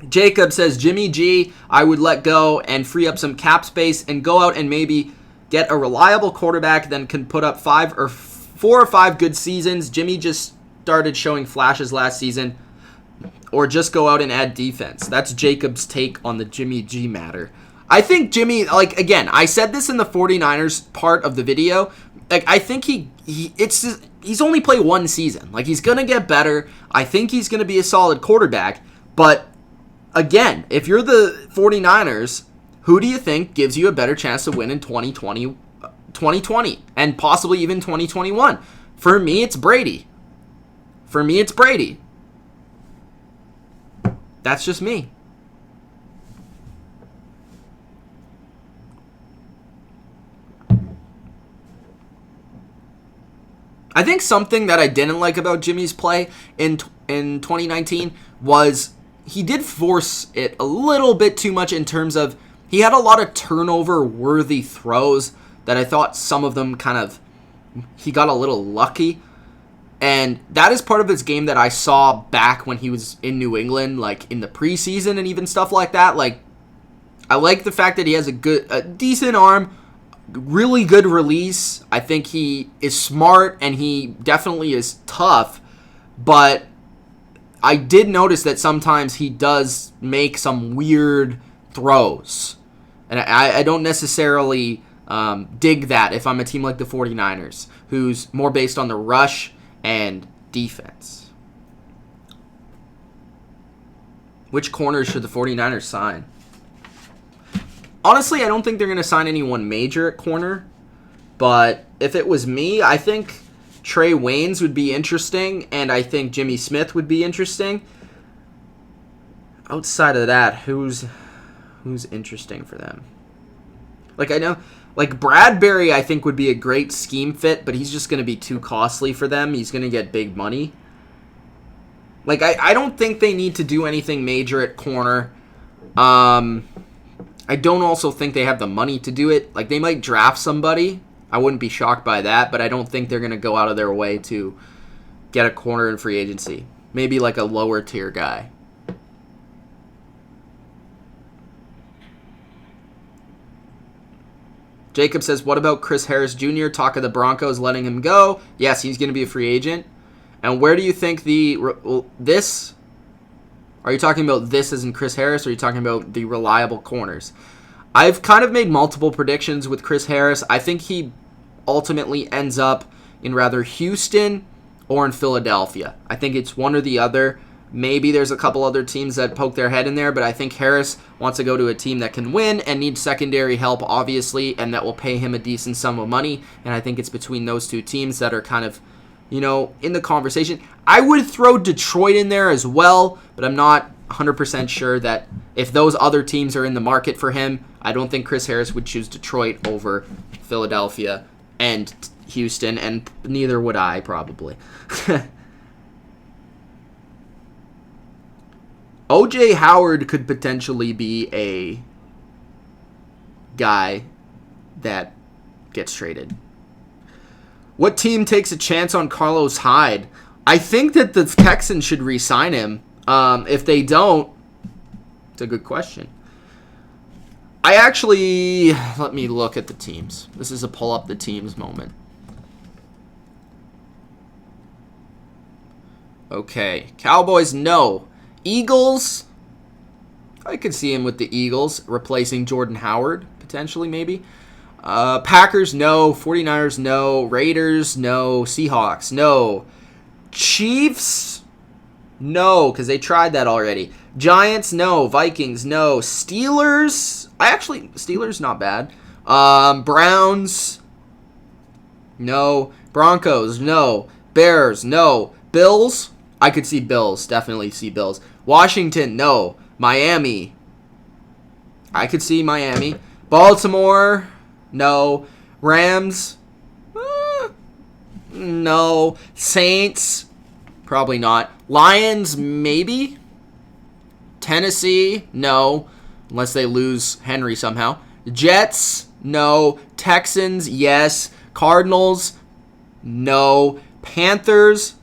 Jacob says, Jimmy G, I would let go and free up some cap space and go out and maybe get a reliable quarterback, then can put up 4 or 5 good seasons. Jimmy just started showing flashes last season, or just go out and add defense. That's Jacob's take on the Jimmy G matter. I think Jimmy, like, again, I said this in the 49ers part of the video. Like, I think he's only played one season. Like, he's going to get better. I think he's going to be a solid quarterback. But, again, if you're the 49ers, who do you think gives you a better chance to win in 2020 and possibly even 2021? For me, it's Brady. That's just me. I think something that I didn't like about Jimmy's play in 2019 was he did force it a little bit too much in terms of he had a lot of turnover-worthy throws that I thought some of them he got a little lucky. And that is part of his game that I saw back when he was in New England, like in the preseason and even stuff like that. Like, I like the fact that he has a decent arm, really good release. I think he is smart and he definitely is tough. But I did notice that sometimes he does make some weird throws. And I don't necessarily dig that if I'm a team like the 49ers, who's more based on the rush and defense. Which corners should the 49ers sign? Honestly, I don't think they're going to sign anyone major at corner. But if it was me, I think Trey Waynes would be interesting. And I think Jimmy Smith would be interesting. Outside of that, who's interesting for them? Like, I know... Like, Bradbury, I think, would be a great scheme fit, but he's just going to be too costly for them. He's going to get big money. Like, I don't think they need to do anything major at corner. I don't also think they have the money to do it. Like, they might draft somebody. I wouldn't be shocked by that, but I don't think they're going to go out of their way to get a corner in free agency. Maybe, like, a lower-tier guy. Jacob says, what about Chris Harris Jr.? Talk of the Broncos letting him go. Yes, he's going to be a free agent. And where do you think this? Are you talking about this as in Chris Harris, or are you talking about the reliable corners? I've kind of made multiple predictions with Chris Harris. I think he ultimately ends up in rather Houston or in Philadelphia. I think it's one or the other. Maybe there's a couple other teams that poke their head in there, but I think Harris wants to go to a team that can win and needs secondary help, obviously, and that will pay him a decent sum of money. And I think it's between those two teams that are kind of, in the conversation. I would throw Detroit in there as well, but I'm not 100% sure that if those other teams are in the market for him, I don't think Chris Harris would choose Detroit over Philadelphia and Houston, and neither would I, probably. O.J. Howard could potentially be a guy that gets traded. What team takes a chance on Carlos Hyde? I think that the Texans should re-sign him. If they don't, it's a good question. Let me look at the teams. This is a pull up the teams moment. Okay, Cowboys, no. Eagles, I could see him with the Eagles, replacing Jordan Howard, potentially, maybe. Packers, no. 49ers, no. Raiders, no. Seahawks, no. Chiefs, no, because they tried that already. Giants, no. Vikings, no. Steelers, Steelers, not bad. Browns, no. Broncos, no. Bears, no. Bills, I could see Bills, definitely see Bills. Washington, no. Miami, I could see Miami. Baltimore, no. Rams, no. Saints, probably not. Lions, maybe. Tennessee, no. Unless they lose Henry somehow. Jets, no. Texans, yes. Cardinals, no. Panthers,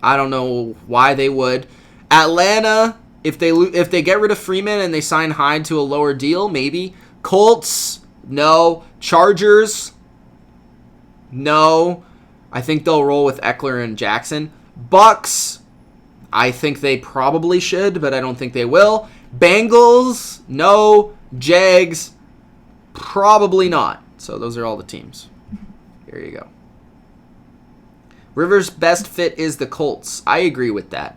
I don't know why they would. Atlanta, if they get rid of Freeman and they sign Hyde to a lower deal, maybe. Colts, no. Chargers, no. I think they'll roll with Eckler and Jackson. Bucks, I think they probably should, but I don't think they will. Bengals, no. Jags, Probably not. So those are all the teams. Here you go. Rivers' best fit is the Colts. I agree with that.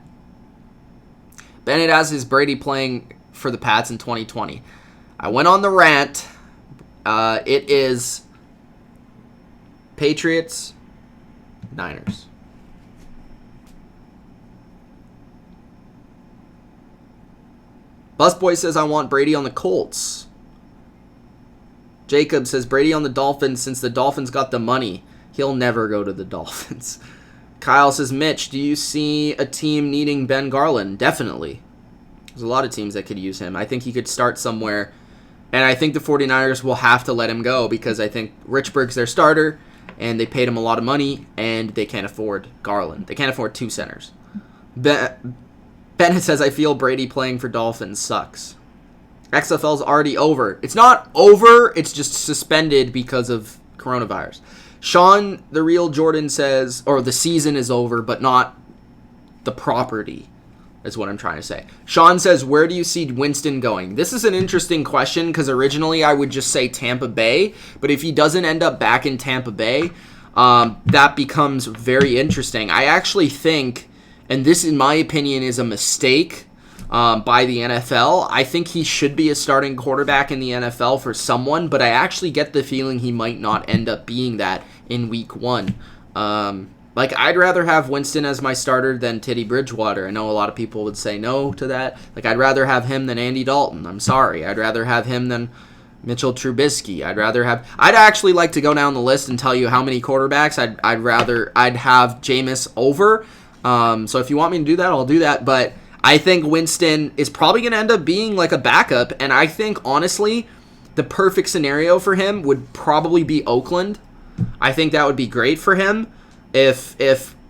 Bennett has his Brady playing for the Pats in 2020. I went on the rant. It is Patriots, Niners. Busboy says, I want Brady on the Colts. Jacob says, Brady on the Dolphins since the Dolphins got the money. He'll never go to the Dolphins. Kyle says, Mitch, do you see a team needing Ben Garland? Definitely. There's a lot of teams that could use him. I think he could start somewhere. And I think the 49ers will have to let him go because I think Richburg's their starter, and they paid him a lot of money, and they can't afford Garland. They can't afford two centers. Bennett says, I feel Brady playing for Dolphins sucks. XFL's already over. It's not over. It's just suspended because of coronavirus. Sean, the real Jordan, says, or the season is over, but not the property, is what I'm trying to say. Sean says, where do you see Winston going? This is an interesting question because originally I would just say Tampa Bay, but if he doesn't end up back in Tampa Bay, that becomes very interesting. I actually think, and this in my opinion is a mistake by the NFL, I think he should be a starting quarterback in the NFL for someone, but I actually get the feeling he might not end up being that in week one. I'd rather have Winston as my starter than Teddy Bridgewater. I know a lot of people would say no to that. I'd rather have him than Andy Dalton. I'm sorry. I'd rather have him than Mitchell Trubisky. I'd actually like to go down the list and tell you how many quarterbacks I'd have Jameis over. So if you want me to do that, I'll do that. But I think Winston is probably going to end up being like a backup. And I think, honestly, the perfect scenario for him would probably be Oakland. I think that would be great for him. If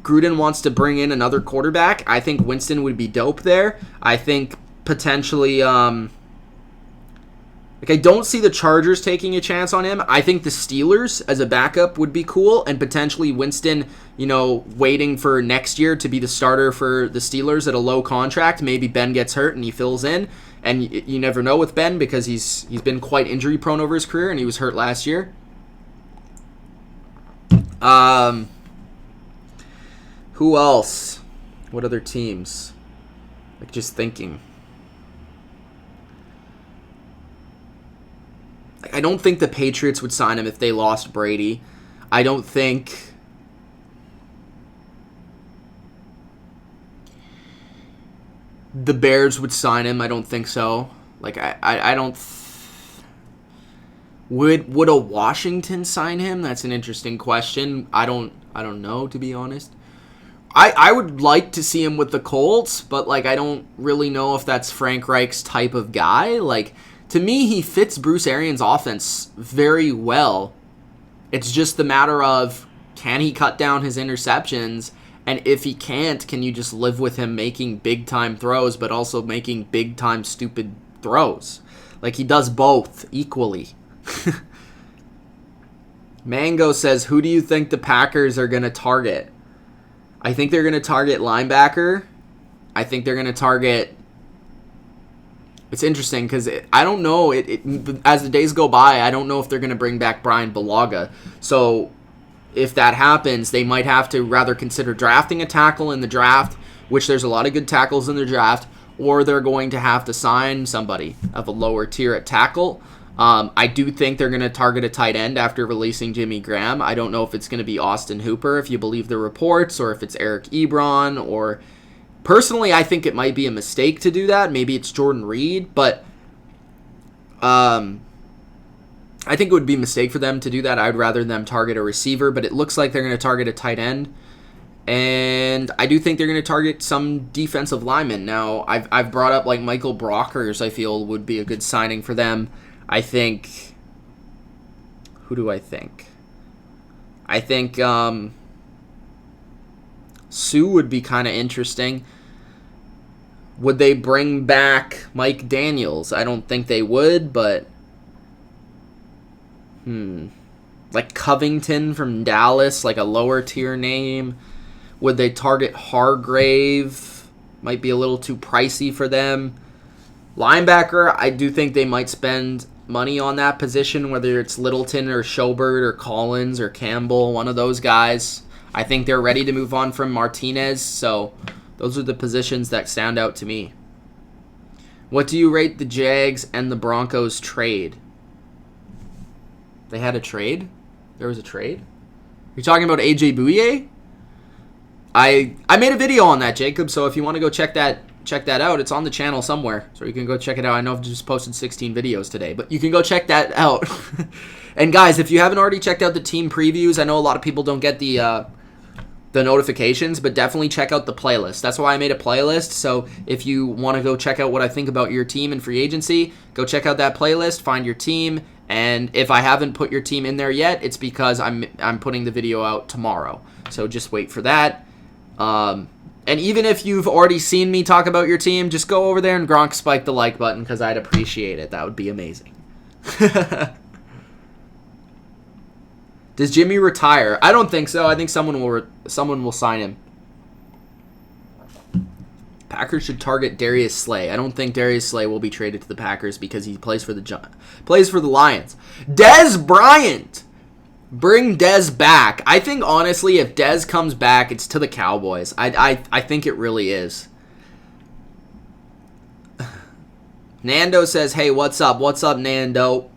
Gruden wants to bring in another quarterback, I think Winston would be dope there. I think potentially, I don't see the Chargers taking a chance on him. I think the Steelers as a backup would be cool, and potentially Winston, waiting for next year to be the starter for the Steelers at a low contract. Maybe Ben gets hurt and he fills in, and you never know with Ben because he's been quite injury prone over his career, and he was hurt last year. Who else? What other teams? Just thinking. I don't think the Patriots would sign him if they lost Brady. I don't think the Bears would sign him. I don't think so. I don't. Would a Washington sign him? That's an interesting question. I don't know, to be honest. I would like to see him with the Colts, but I don't really know if that's Frank Reich's type of guy. To me, he fits Bruce Arians' offense very well. It's just the matter of, can he cut down his interceptions? And if he can't, can you just live with him making big-time throws, but also making big-time stupid throws? He does both equally. Mango says, who do you think the Packers are going to target? I think they're going to target linebacker. I think they're going to target... It's interesting because I don't know. As the days go by, I don't know if they're going to bring back Brian Bulaga. So if that happens, they might have to rather consider drafting a tackle in the draft, which there's a lot of good tackles in the draft, or they're going to have to sign somebody of a lower tier at tackle. I do think they're going to target a tight end after releasing Jimmy Graham. I don't know if it's going to be Austin Hooper, if you believe the reports, or if it's Eric Ebron, or... Personally, I think it might be a mistake to do that. Maybe it's Jordan Reed, but I think it would be a mistake for them to do that. I'd rather them target a receiver, but it looks like they're going to target a tight end. And I do think they're going to target some defensive linemen. Now, I've brought up Michael Brockers, I feel, would be a good signing for them. I think... Who do I think? I think Sue would be kind of interesting. Would they bring back Mike Daniels? I don't think they would, but... Covington from Dallas, a lower tier name. Would they target Hargrave? Might be a little too pricey for them. Linebacker, I do think they might spend money on that position, whether it's Littleton or Schobert or Collins or Campbell, one of those guys. I think they're ready to move on from Martinez, so those are the positions that stand out to me. What do you rate the Jags and the Broncos trade? They had a trade? There was a trade? You're talking about AJ Bouye? I made a video on that, Jacob, so if you want to go check that out. It's on the channel somewhere, so you can go check it out. I know I've just posted 16 videos today, but you can go check that out. And guys, if you haven't already checked out the team previews, I know a lot of people don't get the notifications, but definitely check out the playlist. That's why I made a playlist, so if you want to go check out what I think about your team in free agency, go check out that playlist, find your team, and if I haven't put your team in there yet, it's because I'm putting the video out tomorrow, so just wait for that. And even if you've already seen me talk about your team, just go over there and Gronk spike the like button because I'd appreciate it. That would be amazing. Does Jimmy retire? I don't think so. I think someone will sign him. Packers should target Darius Slay. I don't think Darius Slay will be traded to the Packers because he plays for the Lions. Dez Bryant. Bring Dez back. I think, honestly, if Dez comes back, it's to the Cowboys. I think it really is. Nando says, hey, what's up? What's up, Nando?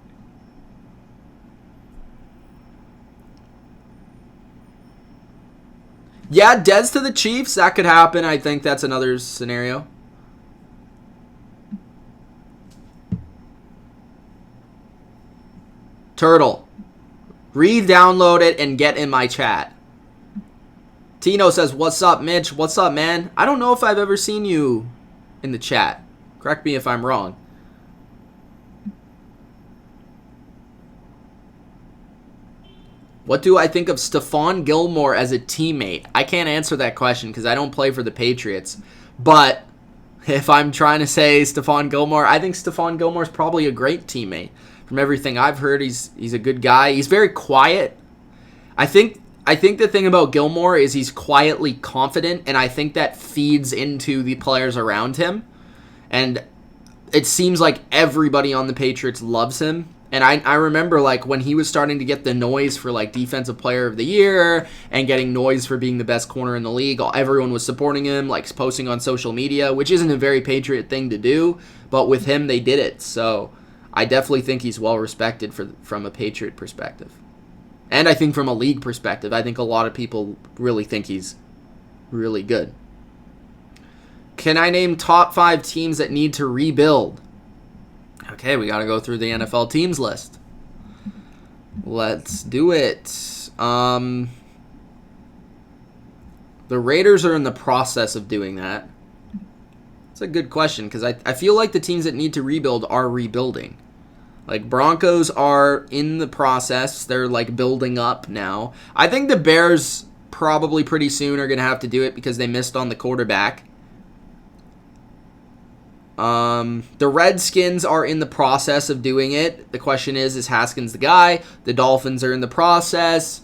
Yeah, Dez to the Chiefs. That could happen. I think that's another scenario. Turtle. Re-download it and get in my chat. Tino says, what's up, Mitch? What's up, man? I don't know if I've ever seen you in the chat. Correct me if I'm wrong. What do I think of Stephon Gilmore as a teammate? I can't answer that question because I don't play for the Patriots. But if I'm trying to say Stephon Gilmore, I think Stephon Gilmore's probably a great teammate. From everything I've heard, he's a good guy. He's very quiet. I think the thing about Gilmore is he's quietly confident, and I think that feeds into the players around him. And it seems like everybody on the Patriots loves him. And I remember, like, when he was starting to get the noise for, like, Defensive Player of the Year and getting noise for being the best corner in the league, everyone was supporting him, like, posting on social media, which isn't a very Patriot thing to do. But with him, they did it. So I definitely think he's well-respected from a Patriot perspective. And I think from a league perspective, I think a lot of people really think he's really good. Can I name top 5 teams that need to rebuild? Okay, we got to go through the NFL teams list. Let's do it. The Raiders are in the process of doing that. It's a good question because I feel like the teams that need to rebuild are rebuilding. Like, Broncos are in the process. They're, like, building up now. I think the Bears probably pretty soon are going to have to do it because they missed on the quarterback. The Redskins are in the process of doing it. The question is Haskins the guy? The Dolphins are in the process.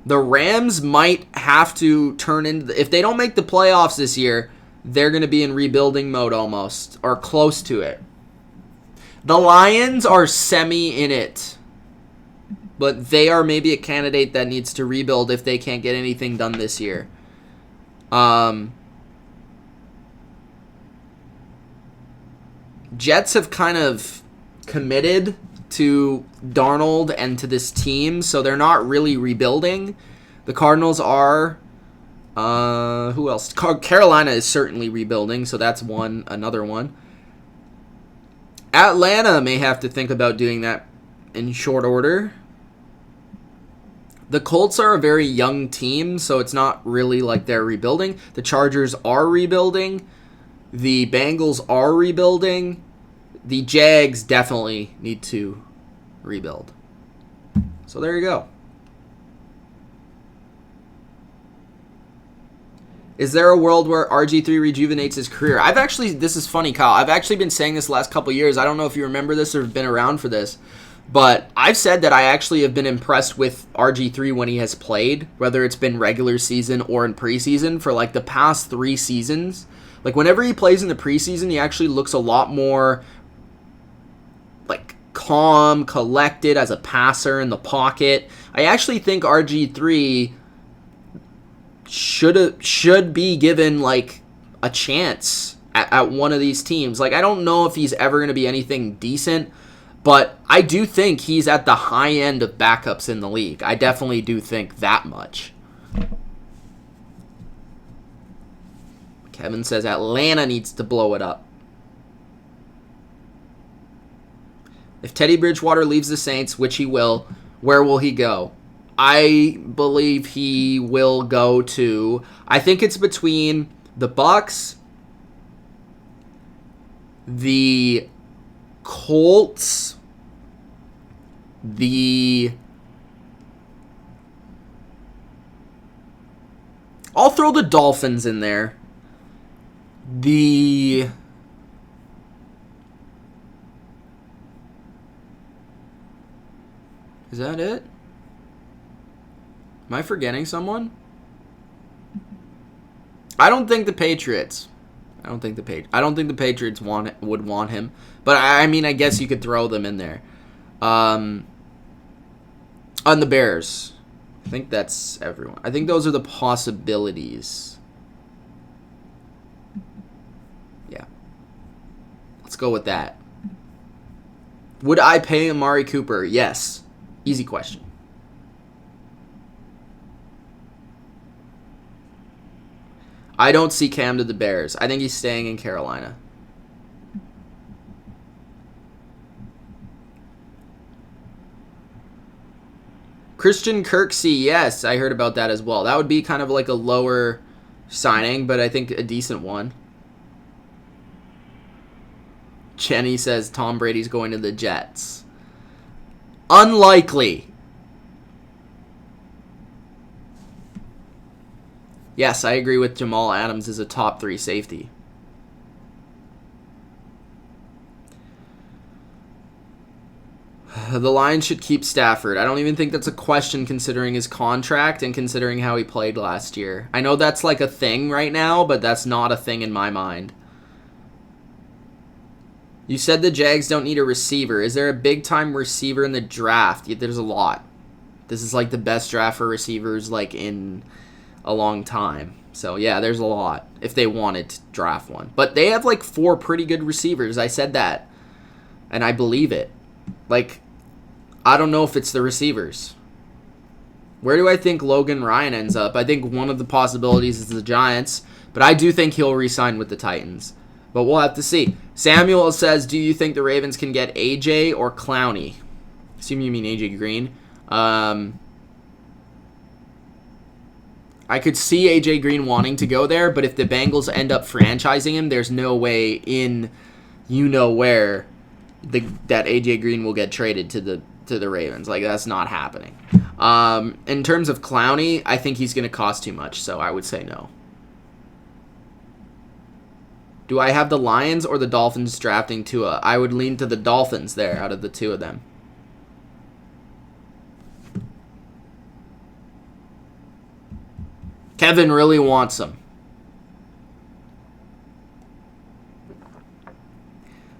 The Rams might have to turn into... if they don't make the playoffs this year, they're going to be in rebuilding mode almost, or close to it. The Lions are semi in it, but they are maybe a candidate that needs to rebuild if they can't get anything done this year. Jets have kind of committed to Darnold and to this team, so they're not really rebuilding. The Cardinals are. Who else? Carolina is certainly rebuilding, so that's another one. Atlanta may have to think about doing that in short order. The Colts are a very young team, so it's not really like they're rebuilding. The Chargers are rebuilding. The Bengals are rebuilding. The Jags definitely need to rebuild. So there you go. Is there a world where RG3 rejuvenates his career? This is funny, Kyle. I've actually been saying this the last couple years. I don't know if you remember this or have been around for this. But I've said that I actually have been impressed with RG3 when he has played, whether it's been regular season or in preseason, for like the past 3 seasons. Like, whenever he plays in the preseason, he actually looks a lot more, like, calm, collected as a passer in the pocket. I actually think RG3 should be given like a chance at one of these teams. Like, I don't know if he's ever going to be anything decent, but I do think he's at the high end of backups in the league. I definitely do think that much. Kevin says Atlanta needs to blow it up. If Teddy Bridgewater leaves the Saints, which he will, where will he go? I believe he will go to, I think it's between the Bucks, the Colts, I'll throw the Dolphins in there. Is that it? Am I forgetting someone? I don't think the Patriots. I don't think the Patriots would want him. But I mean, I guess you could throw them in there. On the Bears. I think that's everyone. I think those are the possibilities. Yeah. Let's go with that. Would I pay Amari Cooper? Yes. Easy question. I don't see Cam to the Bears. I think he's staying in Carolina. Christian Kirksey, yes, I heard about that as well. That would be kind of like a lower signing, but I think a decent one. Jenny says Tom Brady's going to the Jets. Unlikely. Yes, I agree with Jamal Adams as a top 3 safety. The Lions should keep Stafford. I don't even think that's a question considering his contract and considering how he played last year. I know that's like a thing right now, but that's not a thing in my mind. You said the Jags don't need a receiver. Is there a big-time receiver in the draft? Yeah, there's a lot. This is like the best draft for receivers like in a long time. So, yeah, there's a lot if they wanted to draft one. But they have like 4 pretty good receivers. I said that, and I believe it. Like, I don't know if it's the receivers. Where do I think Logan Ryan ends up? I think one of the possibilities is the Giants, but I do think he'll re-sign with the Titans. But we'll have to see. Samuel says, do you think the Ravens can get AJ or Clowney? Assume you mean AJ Green. I could see AJ Green wanting to go there, but if the Bengals end up franchising him, there's no way in you-know-where that AJ Green will get traded to the Ravens. Like, that's not happening. In terms of Clowney, I think he's going to cost too much, so I would say no. Do I have the Lions or the Dolphins drafting Tua? I would lean to the Dolphins there out of the two of them. Kevin really wants him.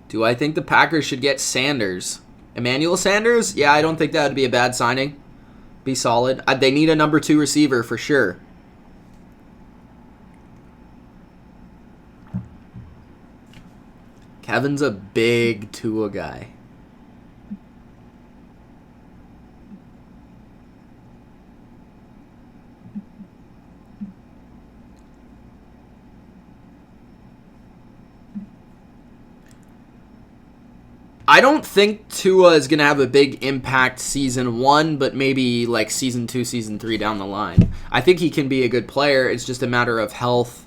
Do I think the Packers should get Sanders? Emmanuel Sanders? Yeah, I don't think that would be a bad signing. Be solid. They need a number 2 receiver for sure. Kevin's a big Tua guy. I don't think Tua is going to have a big impact season 1, but maybe like season 2, season 3 down the line. I think he can be a good player. It's just a matter of health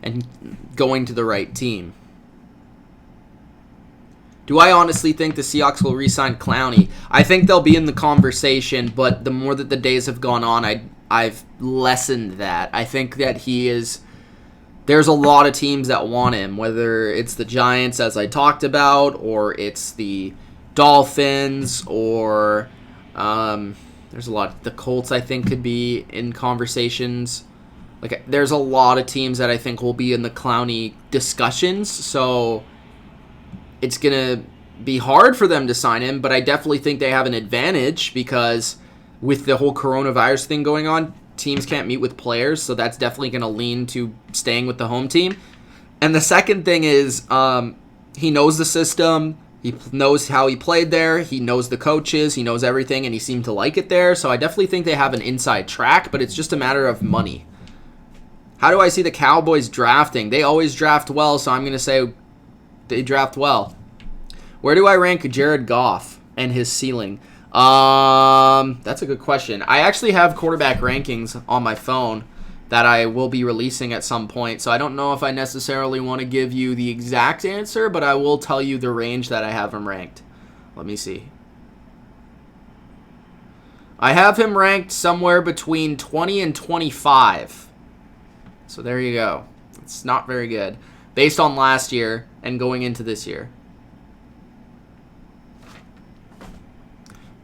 and going to the right team. Do I honestly think the Seahawks will re-sign Clowney? I think they'll be in the conversation, but the more that the days have gone on, I've lessened that. I think that he is... There's a lot of teams that want him, whether it's the Giants, as I talked about, or it's the Dolphins, or there's a lot. The Colts, I think, could be in conversations. Like, there's a lot of teams that I think will be in the Clowney discussions, so it's going to be hard for them to sign him, but I definitely think they have an advantage because with the whole coronavirus thing going on, teams can't meet with players, so that's definitely going to lean to staying with the home team. And the second thing is he knows the system. He knows how he played there. He knows the coaches. He knows everything, and he seemed to like it there. So I definitely think they have an inside track, but it's just a matter of money. How do I see the Cowboys drafting? They always draft well, so I'm going to say they draft well. Where do I rank Jared Goff and his ceiling? That's a good question. I actually have quarterback rankings on my phone that I will be releasing at some point, so I don't know if I necessarily want to give you the exact answer, but I will tell you the range that I have him ranked. Let me see. I have him ranked somewhere between 20 and 25. So there you go. It's not very good based on last year and going into this year.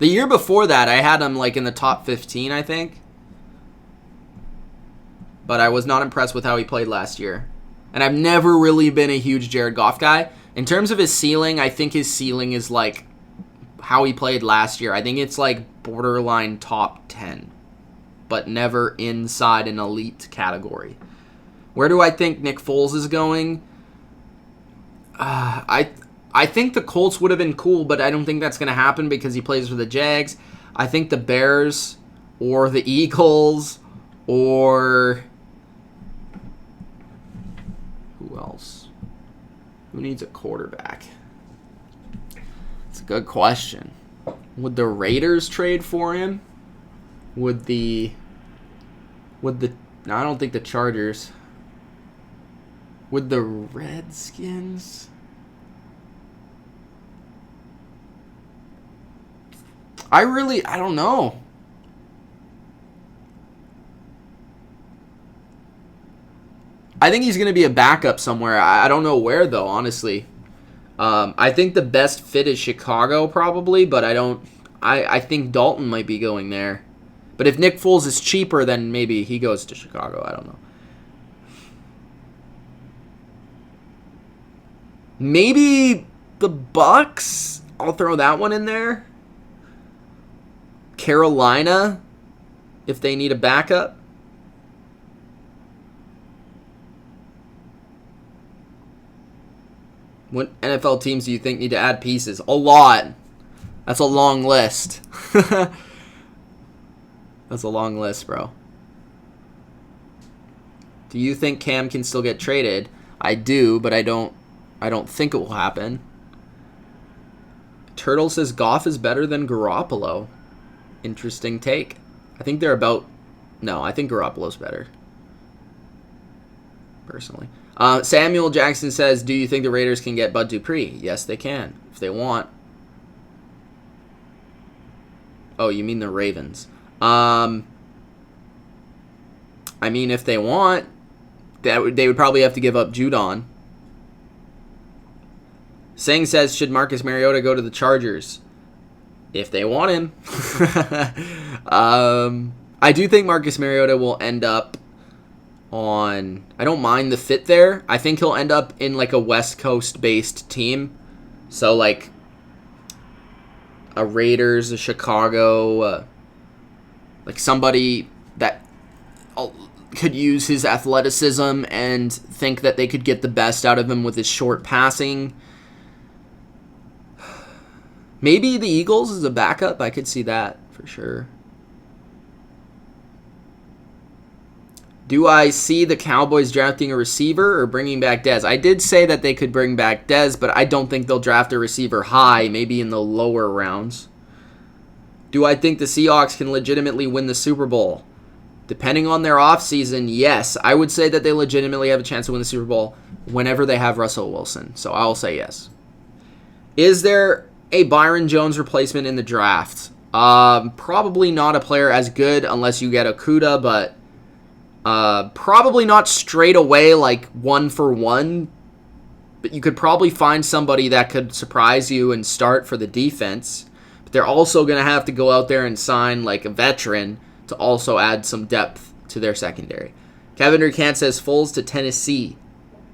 The year before that, I had him like in the top 15, I think. But I was not impressed with how he played last year. And I've never really been a huge Jared Goff guy. In terms of his ceiling, I think his ceiling is like how he played last year. I think it's like borderline top 10. But never inside an elite category. Where do I think Nick Foles is going? I think the Colts would have been cool, but I don't think that's going to happen because he plays for the Jags. I think the Bears or the Eagles or... who else? Who needs a quarterback? It's a good question. Would the Raiders trade for him? No, I don't think the Chargers. Would the Redskins? I don't know. I think he's going to be a backup somewhere. I don't know where, though, honestly. I think the best fit is Chicago, probably, but I think Dalton might be going there. But if Nick Foles is cheaper, then maybe he goes to Chicago. I don't know. Maybe the Bucks. I'll throw that one in there. Carolina, if they need a backup. What NFL teams do you think need to add pieces? A lot. That's a long list. That's a long list, bro. Do you think Cam can still get traded? I do, but I don't think it will happen. Turtle says Goff is better than Garoppolo. Interesting take. I think they're about... No, I think Garoppolo's better. Personally. Samuel Jackson says, do you think the Raiders can get Bud Dupree? Yes, they can, if they want. Oh, you mean the Ravens. I mean, if they want, they would probably have to give up Judon. Singh says, should Marcus Mariota go to the Chargers? If they want him. I do think Marcus Mariota will end up on... I don't mind the fit there. I think he'll end up in like a West Coast-based team. So like a Raiders, a Chicago, like somebody that could use his athleticism and think that they could get the best out of him with his short passing. Maybe the Eagles as a backup. I could see that for sure. Do I see the Cowboys drafting a receiver or bringing back Dez? I did say that they could bring back Dez, but I don't think they'll draft a receiver high, maybe in the lower rounds. Do I think the Seahawks can legitimately win the Super Bowl? Depending on their offseason, yes. I would say that they legitimately have a chance to win the Super Bowl whenever they have Russell Wilson. So I'll say yes. Is there a Byron Jones replacement in the draft? Probably not a player as good unless you get Okudah, but probably not straight away like 1-for-1. But you could probably find somebody that could surprise you and start for the defense. But they're also going to have to go out there and sign like a veteran to also add some depth to their secondary. Kevin Durkant says Foles to Tennessee.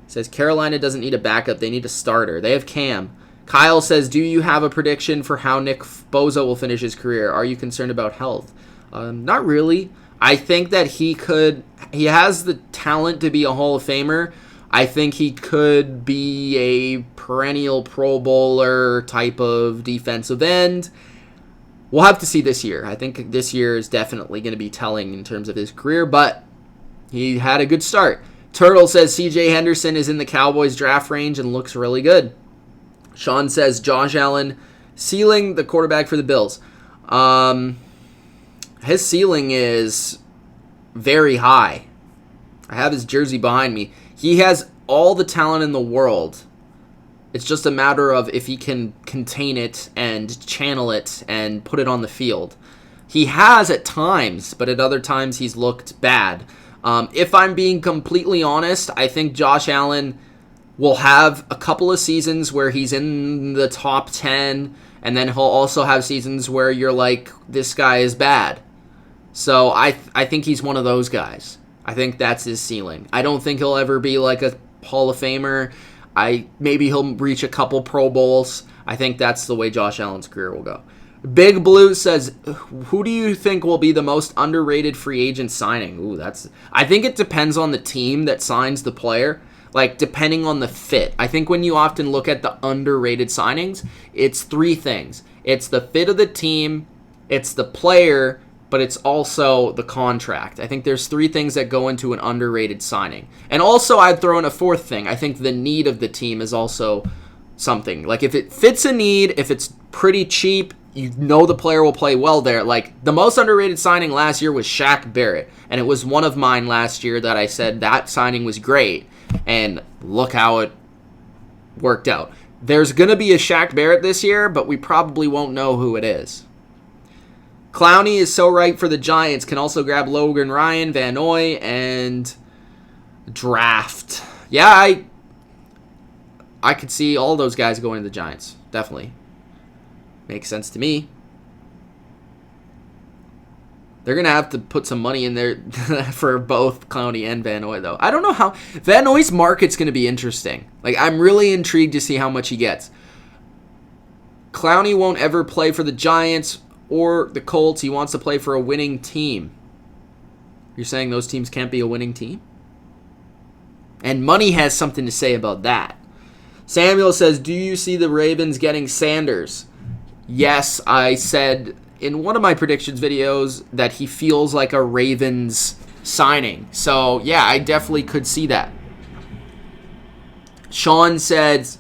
Says Carolina doesn't need a backup. They need a starter. They have Cam. Kyle says, do you have a prediction for how Nick Bosa will finish his career? Are you concerned about health? Not really. I think that he has the talent to be a Hall of Famer. I think he could be a perennial Pro Bowler type of defensive end. We'll have to see this year. I think this year is definitely going to be telling in terms of his career, but he had a good start. Turtle says CJ Henderson is in the Cowboys draft range and looks really good. Sean says Josh Allen ceiling the quarterback for the Bills. His ceiling is very high. I have his jersey behind me. He has all the talent in the world. It's just a matter of if he can contain it and channel it and put it on the field. He has at times, but at other times he's looked bad. If I'm being completely honest, I think Josh Allen will have a couple of seasons where he's in the top 10, and then he'll also have seasons where you're like, this guy is bad. So I think he's one of those guys. I think that's his ceiling. I don't think he'll ever be like a Hall of Famer. Maybe he'll reach a couple Pro Bowls. I think that's the way Josh Allen's career will go. Big Blue says, who do you think will be the most underrated free agent signing? I think it depends on the team that signs the player. Like, depending on the fit. I think when you often look at the underrated signings, it's three things. It's the fit of the team, it's the player, but it's also the contract. I think there's three things that go into an underrated signing. And also, I'd throw in a fourth thing. I think the need of the team is also something. Like, if it fits a need, if it's pretty cheap, you know the player will play well there. Like, the most underrated signing last year was Shaq Barrett. And it was one of mine last year that I said that signing was great. And look how it worked out. There's going to be a Shaq Barrett this year, but we probably won't know who it is. Clowney is so right for the Giants. Can also grab Logan Ryan, Van Noy, and draft. Yeah, I could see all those guys going to the Giants. Definitely. Makes sense to me. They're going to have to put some money in there for both Clowney and Van Noy, though. I don't know how... Van Noy's market's going to be interesting. Like, I'm really intrigued to see how much he gets. Clowney won't ever play for the Giants or the Colts. He wants to play for a winning team. You're saying those teams can't be a winning team? And money has something to say about that. Samuel says, do you see the Ravens getting Sanders? Yes, I said in one of my predictions videos that he feels like a Ravens signing. So, yeah, I definitely could see that. Sean says,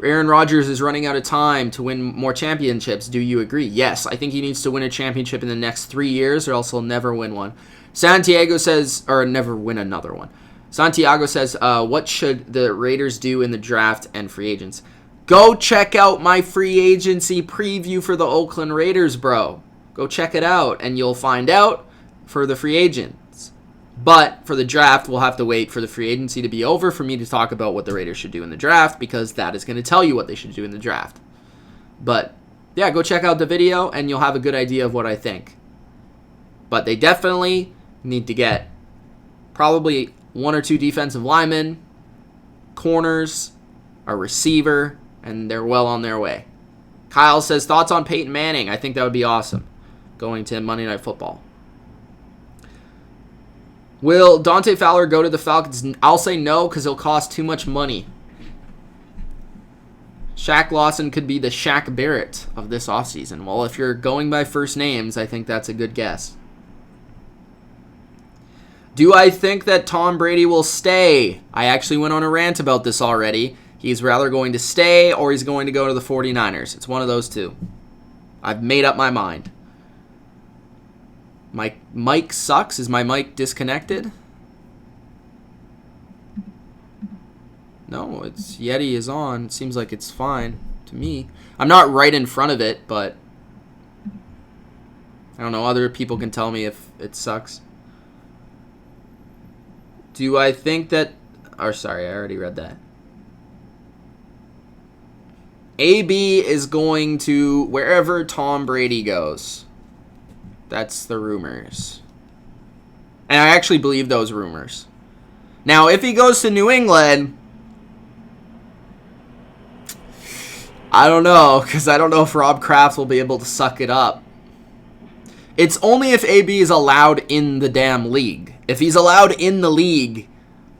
Aaron Rodgers is running out of time to win more championships. Do you agree? Yes, I think he needs to win a championship in the next 3 years or else he'll never win one. Santiago says, or never win another one. Santiago says, what should the Raiders do in the draft and free agents? Go check out my free agency preview for the Oakland Raiders, bro. Go check it out, and you'll find out for the free agents. But for the draft, we'll have to wait for the free agency to be over for me to talk about what the Raiders should do in the draft, because that is going to tell you what they should do in the draft. But, yeah, go check out the video, and you'll have a good idea of what I think. But they definitely need to get probably 1 or 2 defensive linemen, corners, a receiver, and they're well on their way. Kyle says, thoughts on Peyton Manning? I think that would be awesome, going to Monday Night Football. Will Dante Fowler go to the Falcons? I'll say no, because he'll cost too much money. Shaq Lawson could be the Shaq Barrett of this offseason. Well, if you're going by first names, I think that's a good guess. Do I think that Tom Brady will stay? I actually went on a rant about this already. He's rather going to stay or he's going to go to the 49ers. It's one of those two. I've made up my mind. My mic sucks. Is my mic disconnected? No, it's Yeti is on. It seems like it's fine to me. I'm not right in front of it, but I don't know. Other people can tell me if it sucks. Do I think that... Or sorry, I already read that. AB is going to wherever Tom Brady goes. That's the rumors. And I actually believe those rumors. Now, if he goes to New England, I don't know, because I don't know if Rob Kraft will be able to suck it up. It's only if AB is allowed in the damn league. If he's allowed in the league,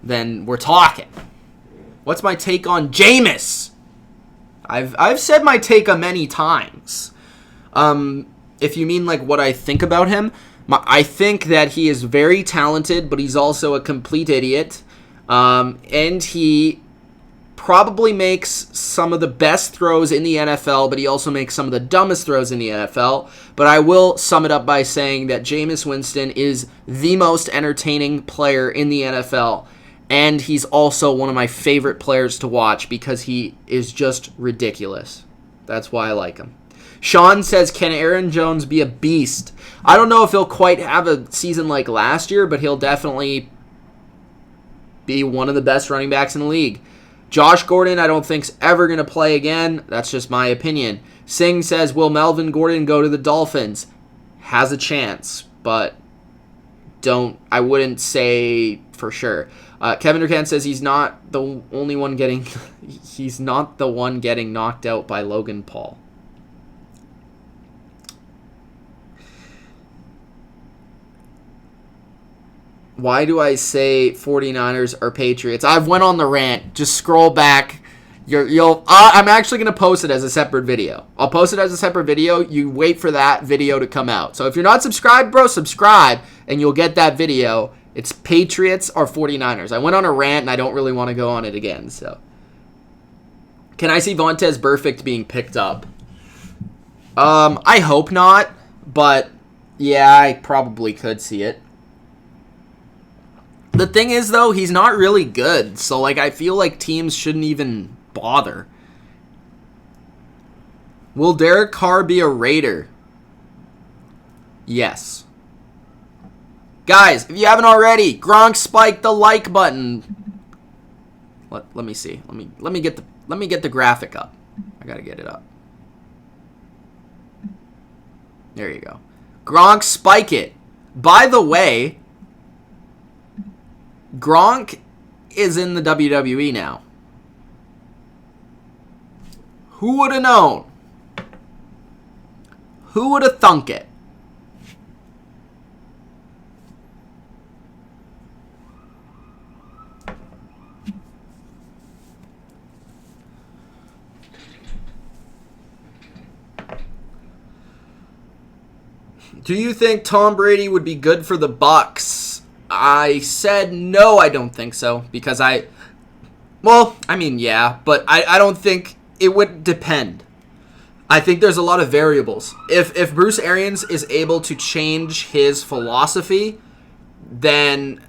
then we're talking. What's my take on Jameis? I've said my take many times. If you mean like what I think about him, I think that he is very talented, but he's also a complete idiot. And he probably makes some of the best throws in the NFL, but he also makes some of the dumbest throws in the NFL. But I will sum it up by saying that Jameis Winston is the most entertaining player in the NFL. And he's also one of my favorite players to watch because he is just ridiculous. That's why I like him. Sean says, can Aaron Jones be a beast? I don't know if he'll quite have a season like last year, but he'll definitely be one of the best running backs in the league. Josh Gordon, I don't think's ever going to play again. That's just my opinion. Singh says, will Melvin Gordon go to the Dolphins? Has a chance, but I wouldn't say for sure. Kevin Durcan says he's not the only one getting he's not the one getting knocked out by Logan Paul. Why do I say 49ers or Patriots? I've went on the rant. Just scroll back. I'm actually going to post it as a separate video. I'll post it as a separate video. You wait for that video to come out. So if you're not subscribed, bro, subscribe, and you'll get that video. It's Patriots or 49ers. I went on a rant, and I don't really want to go on it again. So, can I see Vontaze Burfict being picked up? I hope not, but yeah, I probably could see it. The thing is, though, he's not really good. So, like, I feel like teams shouldn't even bother. Will Derek Carr be a Raider? Yes. Guys, if you haven't already, Gronk spiked the like button. Let me see. Let me get the graphic up. I gotta get it up. There you go. Gronk spike it. By the way, Gronk is in the WWE now. Who would have known? Who would have thunk it? Do you think Tom Brady would be good for the Bucs? I said no, I don't think so. Because yeah, but I don't think it would depend. I think there's a lot of variables. If Bruce Arians is able to change his philosophy, then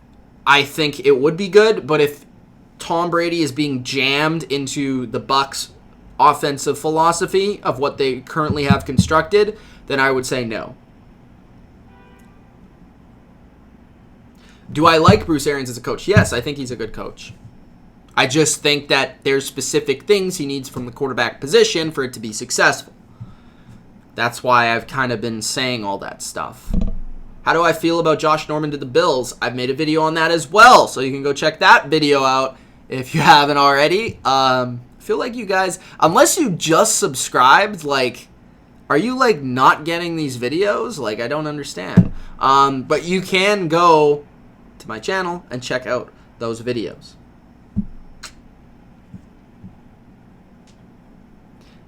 I think it would be good. But if Tom Brady is being jammed into the Bucs' offensive philosophy of what they currently have constructed, then I would say no. Do I like Bruce Arians as a coach? Yes, I think he's a good coach. I just think that there's specific things he needs from the quarterback position for it to be successful. That's why I've kind of been saying all that stuff. How do I feel about Josh Norman to the Bills? I've made a video on that as well, so you can go check that video out if you haven't already. I feel like you guys, unless you just subscribed, like, are you like not getting these videos? Like, I don't understand. But you can go to my channel and check out those videos.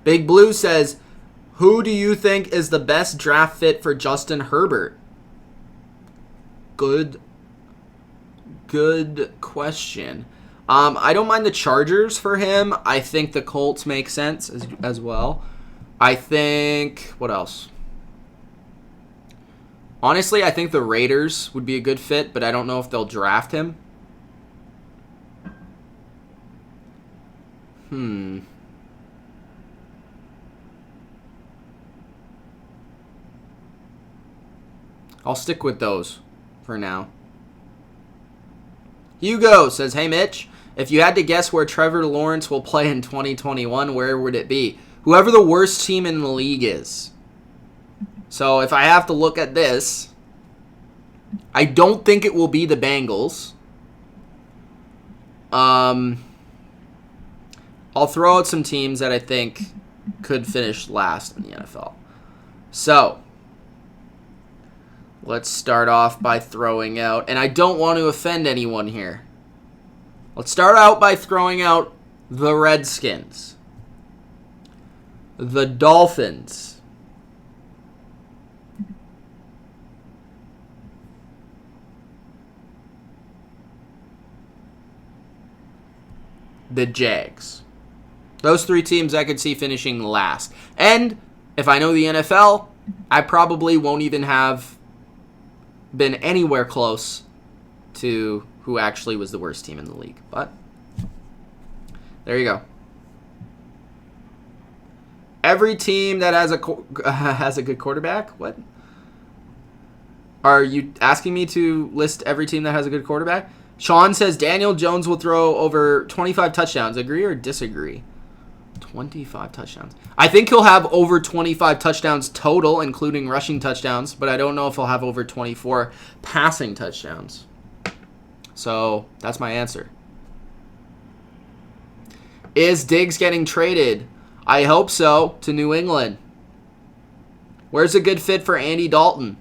Big Blue says, who do you think is the best draft fit for Justin Herbert? Good question. I don't mind the Chargers for him. I think the Colts make sense as well. I think, what else? Honestly, I think the Raiders would be a good fit, but I don't know if they'll draft him. I'll stick with those for now. Hugo says, hey Mitch, if you had to guess where Trevor Lawrence will play in 2021, where would it be? Whoever the worst team in the league is. So if I have to look at this, I don't think it will be the Bengals. I'll throw out some teams that I think could finish last in the NFL. So, let's start off by throwing out, and I don't want to offend anyone here. Let's start out by throwing out the Redskins, the Dolphins, the Jags. Those three teams I could see finishing last. And if I know the NFL, I probably won't even have been anywhere close to who actually was the worst team in the league. But there you go. Every team that has a good quarterback? What? Are you asking me to list every team that has a good quarterback? Sean says Daniel Jones will throw over 25 touchdowns. Agree or disagree? 25 touchdowns. I think he'll have over 25 touchdowns total, including rushing touchdowns, but I don't know if he'll have over 24 passing touchdowns. So that's my answer. Is Diggs getting traded? I hope so, to New England. Where's a good fit for Andy Dalton?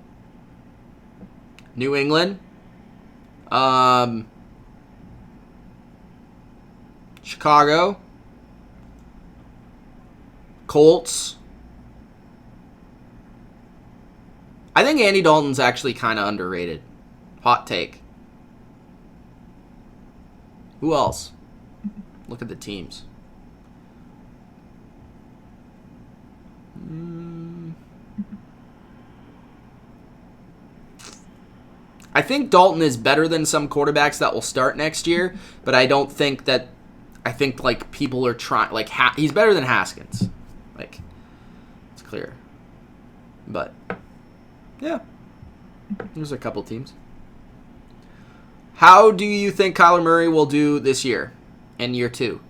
New England. Chicago. Colts. I think Andy Dalton's actually kind of underrated. Hot take. Who else? Look at the teams. I think Dalton is better than some quarterbacks that will start next year, but I don't think that. I think like people are trying. Like he's better than Haskins. Like it's clear. But yeah, there's a couple teams. How do you think Kyler Murray will do this year and year 2?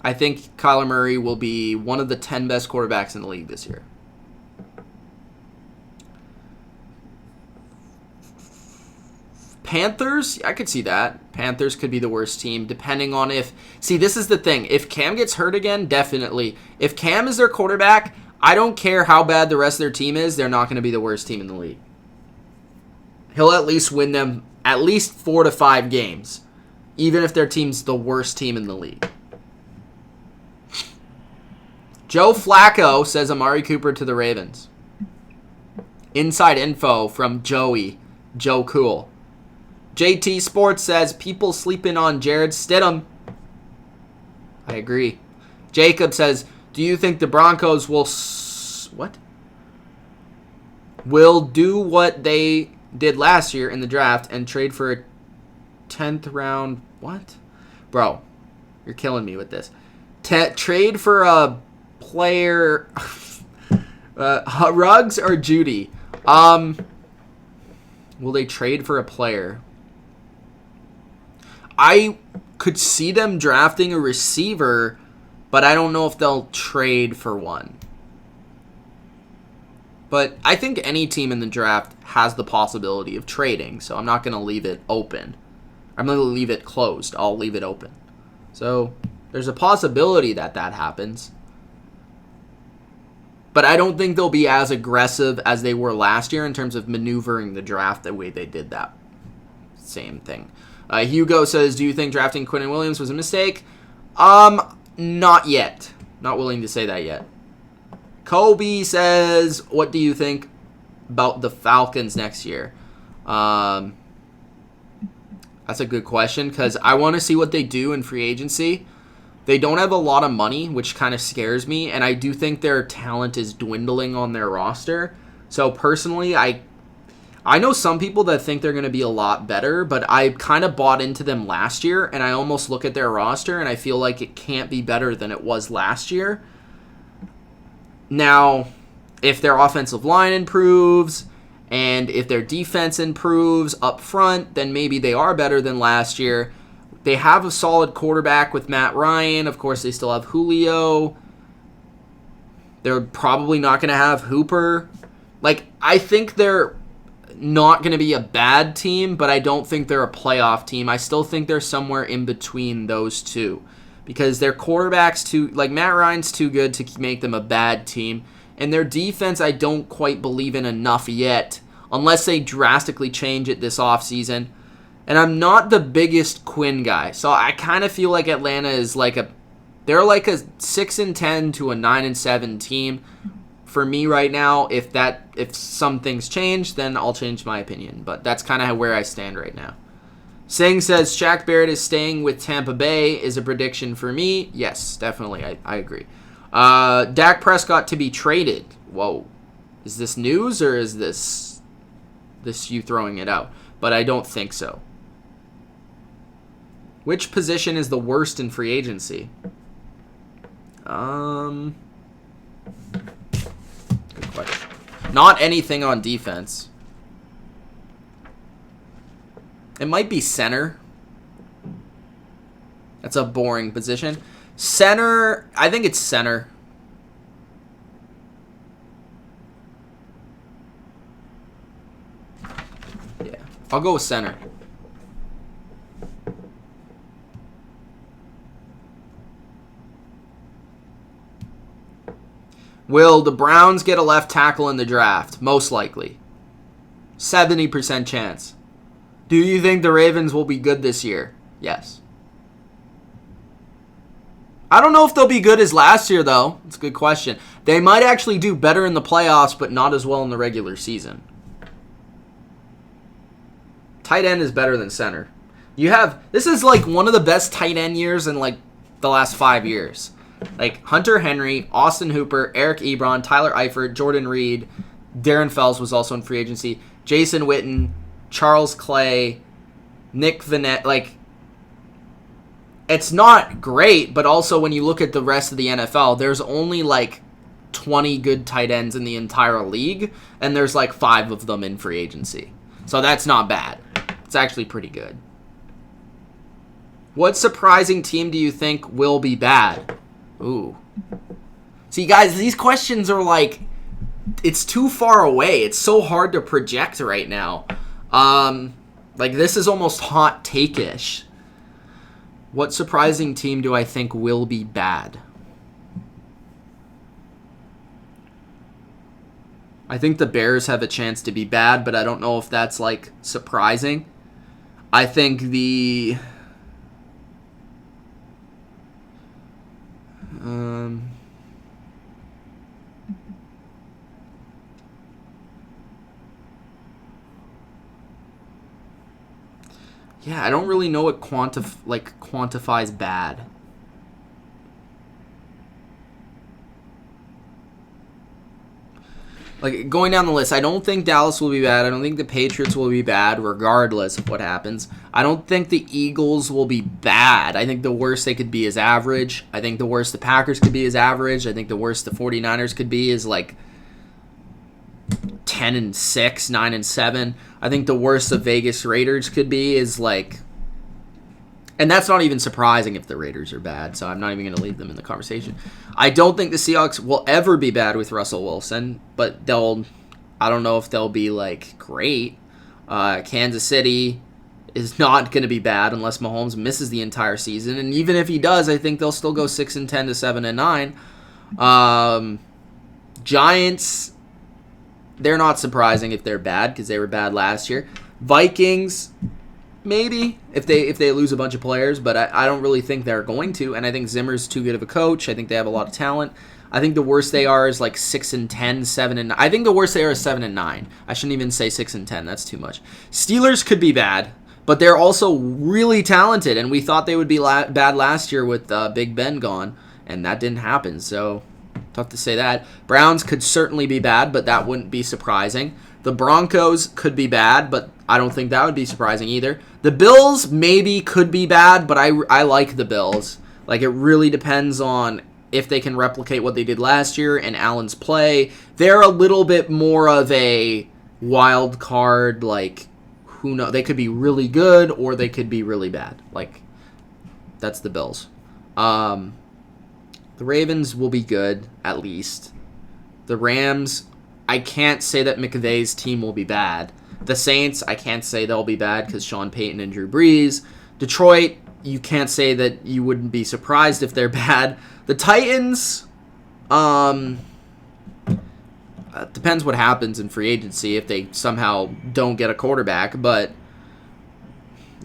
I think Kyler Murray will be one of the 10 best quarterbacks in the league this year. Panthers, I could see that. Panthers could be the worst team, depending on if... See, this is the thing. If Cam gets hurt again, definitely. If Cam is their quarterback, I don't care how bad the rest of their team is, they're not going to be the worst team in the league. He'll at least win them at least 4 to 5 games, even if their team's the worst team in the league. Joe Flacco says Amari Cooper to the Ravens. Inside info from Joe Cool. JT Sports says people sleeping on Jared Stidham. I agree. Jacob says, do you think the Broncos will do what they did last year in the draft and trade for a 10th round? What? Bro, you're killing me with this. Trade for a player. Ruggs or Judy? Will they trade for a player? I could see them drafting a receiver, but I don't know if they'll trade for one. But I think any team in the draft has the possibility of trading, so I'm not going to leave it open. I'm going to leave it closed. I'll leave it open. So there's a possibility that happens. But I don't think they'll be as aggressive as they were last year in terms of maneuvering the draft the way they did that. Same thing. Hugo says, do you think drafting Quinnen Williams was a mistake? Not yet. Not willing to say that yet. Kobe says, what do you think about the Falcons next year? That's a good question because I want to see what they do in free agency. They don't have a lot of money, which kind of scares me, and I do think their talent is dwindling on their roster. So personally, I know some people that think they're going to be a lot better, but I kind of bought into them last year, and I almost look at their roster, and I feel like it can't be better than it was last year. Now, if their offensive line improves, and if their defense improves up front, then maybe they are better than last year. They have a solid quarterback with Matt Ryan. Of course, they still have Julio. They're probably not going to have Hooper. I think they're not going to be a bad team, but I don't think they're a playoff team. I still think they're somewhere in between those two. because their quarterback's Matt Ryan's too good to make them a bad team. And their defense, I don't quite believe in enough yet, unless they drastically change it this offseason. And I'm not the biggest Quinn guy, so I kind of feel like Atlanta is they're like a 6-10 to a 9-7 team for me right now. If some things change, then I'll change my opinion. But that's kind of where I stand right now. Singh says Shaq Barrett is staying with Tampa Bay is a prediction for me. Yes, definitely. I agree. Dak Prescott to be traded. Whoa. Is this news or is this you throwing it out? But I don't think so. Which position is the worst in free agency? Good question. Not anything on defense. It might be center. That's a boring position. Center, I think it's center. Yeah, I'll go with center. Will the Browns get a left tackle in the draft? Most likely. 70% chance. Do you think the Ravens will be good this year? Yes. I don't know if they'll be good as last year, though. It's a good question. They might actually do better in the playoffs, but not as well in the regular season. Tight end is better than center. This is like one of the best tight end years in like the last 5 years. Like Hunter Henry, Austin Hooper, Eric Ebron, Tyler Eifert, Jordan Reed, Darren Fells was also in free agency, Jason Witten, Charles Clay, Nick Vannett. Like, it's not great, but also when you look at the rest of the NFL, there's only like 20 good tight ends in the entire league, and there's like 5 of them in free agency. So that's not bad. It's actually pretty good. What surprising team do you think will be bad? Ooh. See, guys, these questions are like, it's too far away. It's so hard to project right now. Like, this is almost hot take-ish. What surprising team do I think will be bad? I think the Bears have a chance to be bad, but I don't know if that's, like, surprising. I think the... Yeah, I don't really know what quantifies bad. Like, going down the list, I don't think Dallas will be bad. I don't think the Patriots will be bad, regardless of what happens. I don't think the Eagles will be bad. I think the worst they could be is average. I think the worst the Packers could be is average. I think the worst the 49ers could be is, like, 10-6, 9-7. I think the worst the Vegas Raiders could be is, like... And that's not even surprising if the Raiders are bad, so I'm not even going to leave them in the conversation. I don't think the Seahawks will ever be bad with Russell Wilson, but I don't know if they'll be, like, great. Kansas City is not going to be bad unless Mahomes misses the entire season, and even if he does, I think they'll still go 6-10 to 7-9. Giants, they're not surprising if they're bad because they were bad last year. Vikings... Maybe, if they lose a bunch of players, but I don't really think they're going to, and I think Zimmer's too good of a coach. I think they have a lot of talent. I think the worst they are is like 6-10, 7-9. I think the worst they are is 7-9. I shouldn't even say 6-10. That's too much. Steelers could be bad, but they're also really talented, and we thought they would be bad last year with Big Ben gone, and that didn't happen, so tough to say that. Browns could certainly be bad, but that wouldn't be surprising. The Broncos could be bad, but I don't think that would be surprising either. The Bills maybe could be bad, but I like the Bills. Like, it really depends on if they can replicate what they did last year and Allen's play. They're a little bit more of a wild card, like, who knows? They could be really good or they could be really bad. Like, that's the Bills. The Ravens will be good, at least. The Rams, I can't say that McVay's team will be bad. The Saints, I can't say they'll be bad because Sean Payton and Drew Brees. Detroit, you can't say that you wouldn't be surprised if they're bad. The Titans, depends what happens in free agency if they somehow don't get a quarterback, but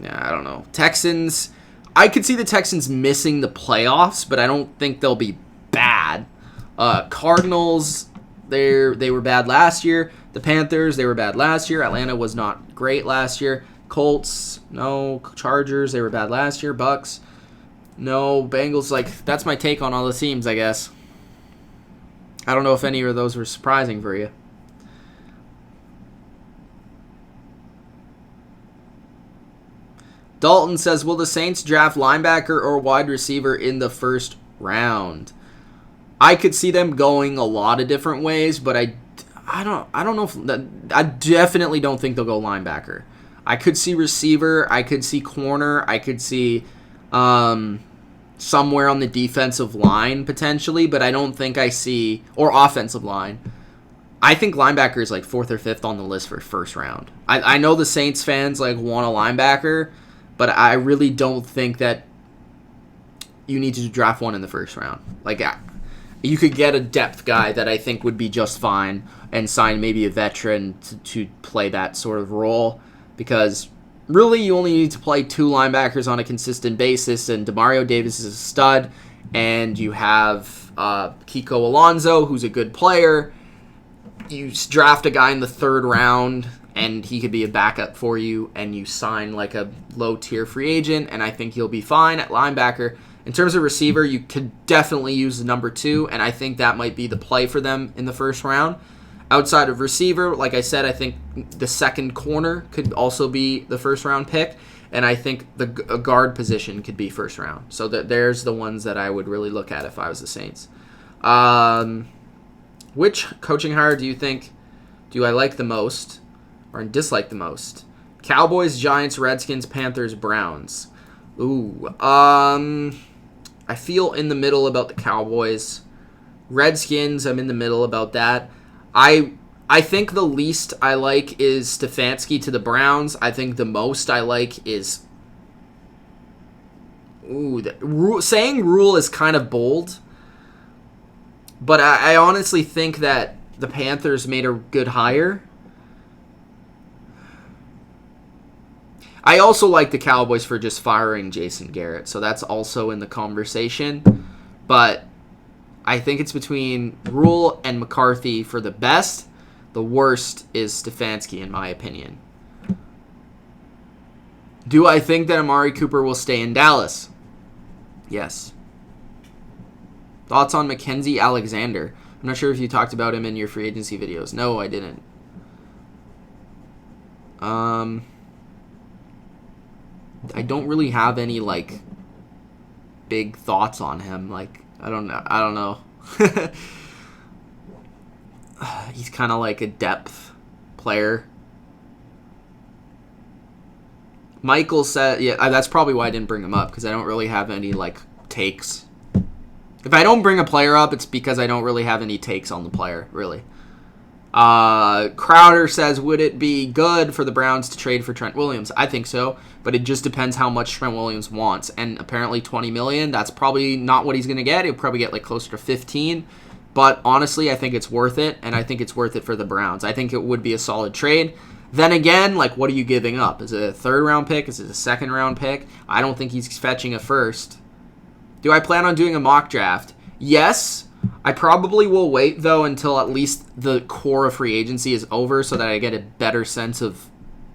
yeah, I don't know. Texans, I could see the Texans missing the playoffs, but I don't think they'll be bad. Cardinals, they were bad last year. The Panthers, they were bad last year. Atlanta was not great last year. Colts, no. Chargers, they were bad last year. Bucks, no. Bengals, that's my take on all the teams, I guess. I don't know if any of those were surprising for you. Dalton says, will the Saints draft linebacker or wide receiver in the first round? I could see them going a lot of different ways, but I don't know if I definitely don't think they'll go linebacker. I could see receiver, I could see corner, I could see somewhere on the defensive line potentially, but I don't think I see, or offensive line. I think linebacker is 4th or 5th on the list for first round. I know the Saints fans want a linebacker, but I really don't think that you need to draft one in the first round. You could get a depth guy that I think would be just fine and sign maybe a veteran to play that sort of role, because really you only need to play 2 linebackers on a consistent basis, and Demario Davis is a stud, and you have Kiko Alonso, who's a good player. You draft a guy in the 3rd round, and he could be a backup for you, and you sign a low-tier free agent, and I think you'll be fine at linebacker. In terms of receiver, you could definitely use the number 2, and I think that might be the play for them in the first round. Outside of receiver, like I said, I think the second corner could also be the first-round pick, and I think a guard position could be first round. So there's the ones that I would really look at if I was the Saints. Which coaching hire do I like the most or dislike the most? Cowboys, Giants, Redskins, Panthers, Browns. Ooh, I feel in the middle about the Cowboys. Redskins, I'm in the middle about that. I think the least I like is Stefanski to the Browns. I think the most I like is... saying Rule is kind of bold. But I honestly think that the Panthers made a good hire. I also like the Cowboys for just firing Jason Garrett, so that's also in the conversation. But I think it's between Rule and McCarthy for the best. The worst is Stefanski, in my opinion. Do I think that Amari Cooper will stay in Dallas? Yes. Thoughts on Mackenzie Alexander? I'm not sure if you talked about him in your free agency videos. No, I didn't. I don't really have any big thoughts on him. I don't know. He's kind of a depth player. Michael said, yeah, that's probably why I didn't bring him up, because I don't really have any takes. If I don't bring a player up, it's because I don't really have any takes on the player, really. Crowder says, would it be good for the Browns to trade for Trent Williams? I think so, but it just depends how much Trent Williams wants. And apparently $20 million, that's probably not what he's going to get. He'll probably get closer to 15. But honestly, I think it's worth it, and I think it's worth it for the Browns. I think it would be a solid trade. Then again, what are you giving up? Is it a 3rd-round pick? Is it a 2nd-round pick? I don't think he's fetching a 1st. Do I plan on doing a mock draft? Yes. I probably will wait, though, until at least the core of free agency is over so that I get a better sense of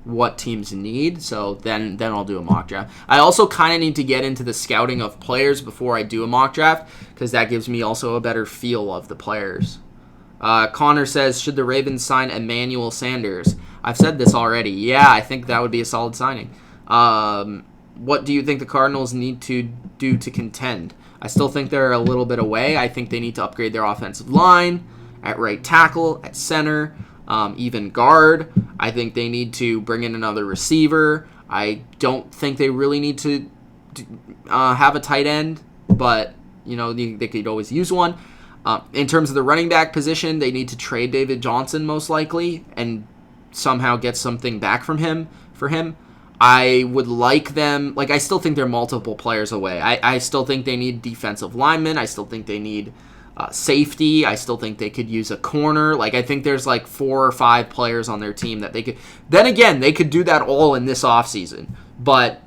what teams need. So then I'll do a mock draft. I also kind of need to get into the scouting of players before I do a mock draft, because that gives me also a better feel of the players. Connor says, should the Ravens sign Emmanuel Sanders? I've said this already. Yeah, I think that would be a solid signing. What do you think the Cardinals need to do to contend? I still think they're a little bit away. I think they need to upgrade their offensive line at right tackle, at center, even guard. I think they need to bring in another receiver. I don't think they really need to have a tight end, but they could always use one. In terms of the running back position, they need to trade David Johnson most likely and somehow get something back from him for him. I would like them, like, I still think they're multiple players away. I still think they need defensive linemen. I still think they need safety. I still think they could use a corner. Like, I think there's like 4 or 5 players on their team that they could. Then again, they could do that all in this offseason. But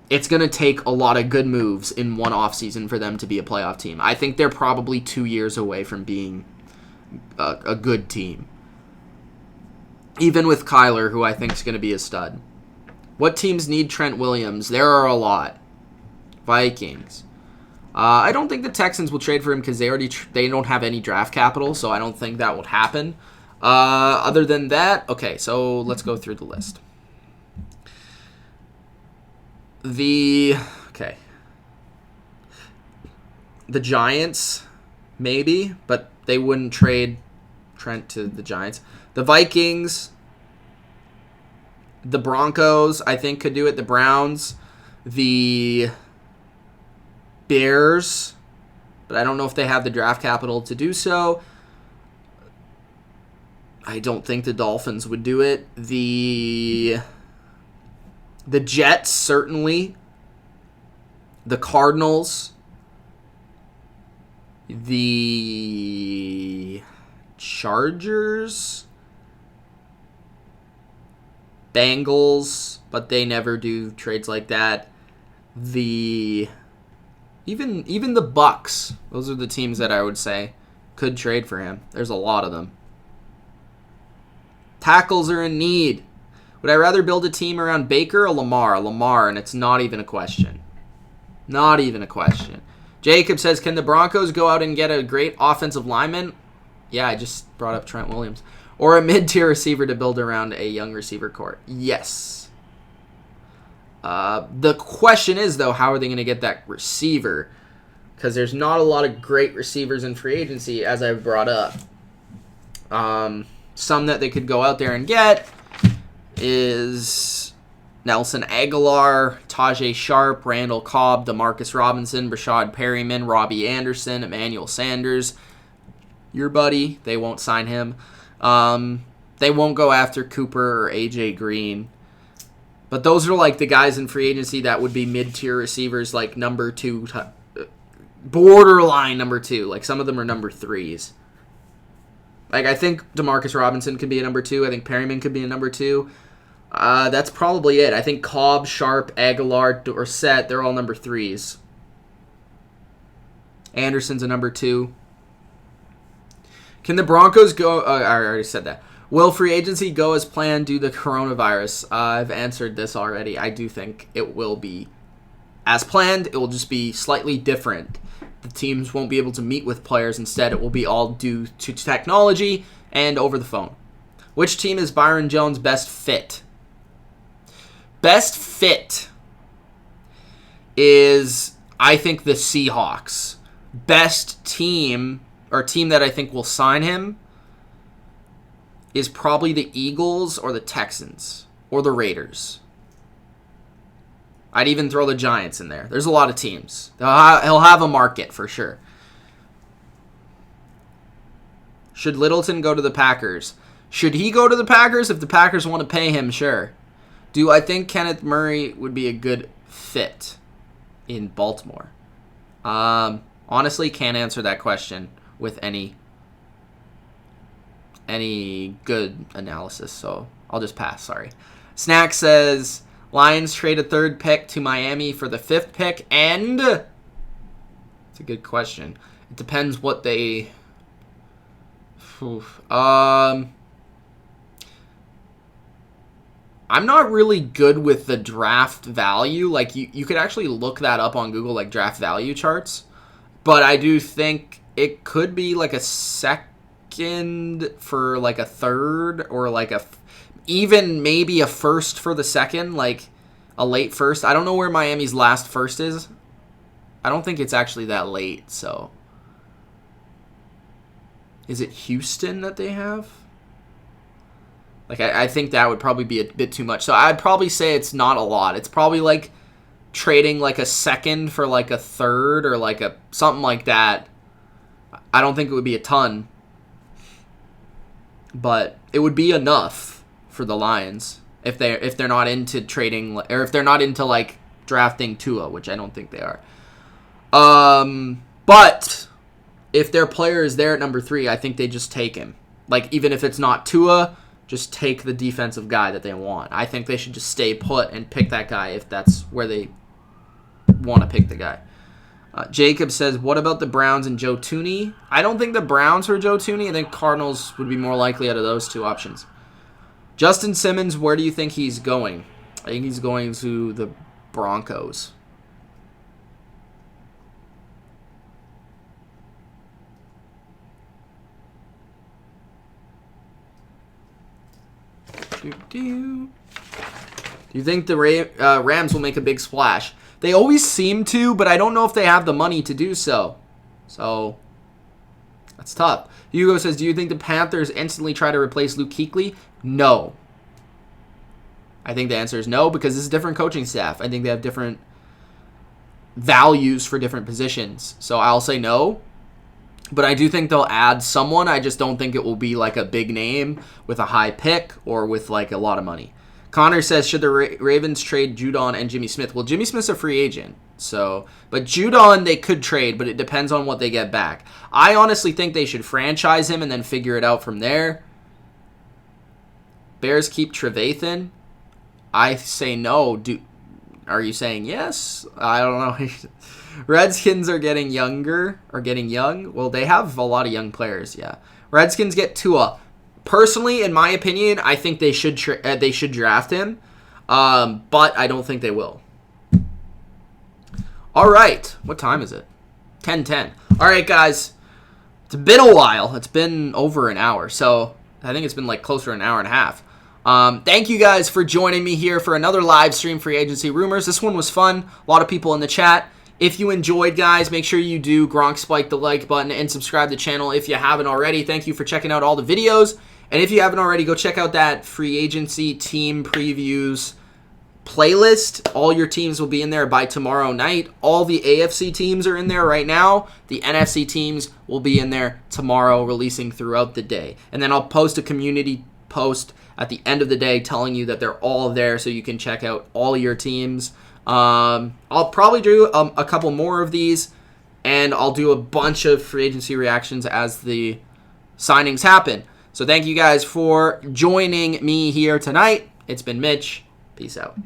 it's going to take a lot of good moves in one offseason for them to be a playoff team. I think they're probably 2 years away from being a good team. Even with Kyler, who I think is going to be a stud. What teams need Trent Williams? There are a lot. Vikings. I don't think the Texans will trade for him because they don't have any draft capital, so I don't think that would happen. Other than that, okay, so let's go through the list. The Giants, maybe, but they wouldn't trade Trent to the Giants. The Vikings, the Broncos, I think, could do it. The Browns, the Bears, but I don't know if they have the draft capital to do so. I don't think the Dolphins would do it. The Jets, certainly. The Cardinals. The Chargers. Bengals, but they never do trades like that. Even the Bucks. Those are the teams that I would say could trade for him. There's a lot of them. Tackles are in need. Would I rather build a team around Baker or Lamar? Lamar, and it's not even a question. Not even a question. Jacob says, can the Broncos go out and get a great offensive lineman? Yeah, I just brought up Trent Williams. Or a mid-tier receiver to build around a young receiver core? Yes. The question is, though, how are they going to get that receiver? Because there's not a lot of great receivers in free agency, as I've brought up. Some that they could go out there and get is Nelson Aguilar, Tajay Sharp, Randall Cobb, Demarcus Robinson, Brashad Perryman, Robbie Anderson, Emmanuel Sanders. Your buddy. They won't sign him. They won't go after Cooper or AJ Green. But those are like the guys in free agency that would be mid-tier receivers, like number 2, borderline number 2. Like some of them are number 3s. Like I think Demarcus Robinson could be a number 2. I think Perryman could be a number 2. That's probably it. I think Cobb, Sharp, Aguilar, Dorsett, they're all number 3s. Anderson's a number 2. Can the Broncos go... I already said that. Will free agency go as planned due to the coronavirus? I've answered this already. I do think it will be as planned. It will just be slightly different. The teams won't be able to meet with players. Instead, it will be all due to technology and over the phone. Which team is Byron Jones' best fit? Best fit is, I think, the Seahawks. Best team, or team that I think will sign him, is probably the Eagles or the Texans or the Raiders. I'd even throw the Giants in there. There's a lot of teams. He'll have a market for sure. Should Littleton go to the Packers? Should he go to the Packers? If the Packers want to pay him, sure. Do I think Kenneth Murray would be a good fit in Baltimore? Honestly, can't answer that question with any good analysis, so I'll just pass, sorry. Snack says, Lions trade a 3rd pick to Miami for the 5th pick, and it's a good question. It depends what they... I'm not really good with the draft value. Like, you could actually look that up on Google, like draft value charts, but I do think it could be like a second for like a 3rd, or like even maybe a 1st for the 2nd, like a late 1st. I don't know where Miami's last 1st is. I don't think it's actually that late, so. Is it Houston that they have? Like, I think that would probably be a bit too much. So I'd probably say it's not a lot. It's probably like trading like a 2nd for like a 3rd, or like a something like that. I don't think it would be a ton, but it would be enough for the Lions. if they're not into trading, or if they're not into like drafting Tua, which I don't think they are. But if their player is there at number 3, I think they just take him. Like, even if it's not Tua, just take the defensive guy that they want. I think they should just stay put and pick that guy if that's where they want to pick the guy. Jacob says, what about the Browns and Joe Tooney? I don't think the Browns are Joe Tooney. I think Cardinals would be more likely out of those 2 options. Justin Simmons, where do you think he's going? I think he's going to the Broncos. Do you think the Rams will make a big splash? They always seem to, but I don't know if they have the money to do so. So, that's tough. Hugo says, do you think the Panthers instantly try to replace Luke Kuechly? No. I think the answer is no, because this is a different coaching staff. I think they have different values for different positions. So I'll say no. But I do think they'll add someone. I just don't think it will be like a big name with a high pick or with like a lot of money. Connor says, should the Ravens trade Judon and Jimmy Smith? Well, Jimmy Smith's a free agent. But Judon they could trade, but it depends on what they get back. I honestly think they should franchise him and then figure it out from there. Bears keep Trevathan. I say no. Are you saying yes? I don't know. Redskins are getting younger, or getting young. Well, they have a lot of young players, yeah. Redskins get Tua. Personally, in my opinion, I think they should draft him, but I don't think they will. All right. What time is it? 10:10. All right, guys. It's been a while. It's been over an hour, so I think it's been like closer to an hour and a half. Thank you guys for joining me here for another live stream Free Agency Rumors. This one was fun. A lot of people in the chat. If you enjoyed, guys, make sure you do Gronk spike the like button and subscribe to the channel if you haven't already. Thank you for checking out all the videos. And if you haven't already, go check out that Free Agency Team Previews playlist. All your teams will be in there by tomorrow night. All the AFC teams are in there right now. The NFC teams will be in there tomorrow, releasing throughout the day. And then I'll post a community post at the end of the day telling you that they're all there so you can check out all your teams. I'll probably do a couple more of these, and I'll do a bunch of free agency reactions as the signings happen. So thank you guys for joining me here tonight. It's been Mitch. Peace out.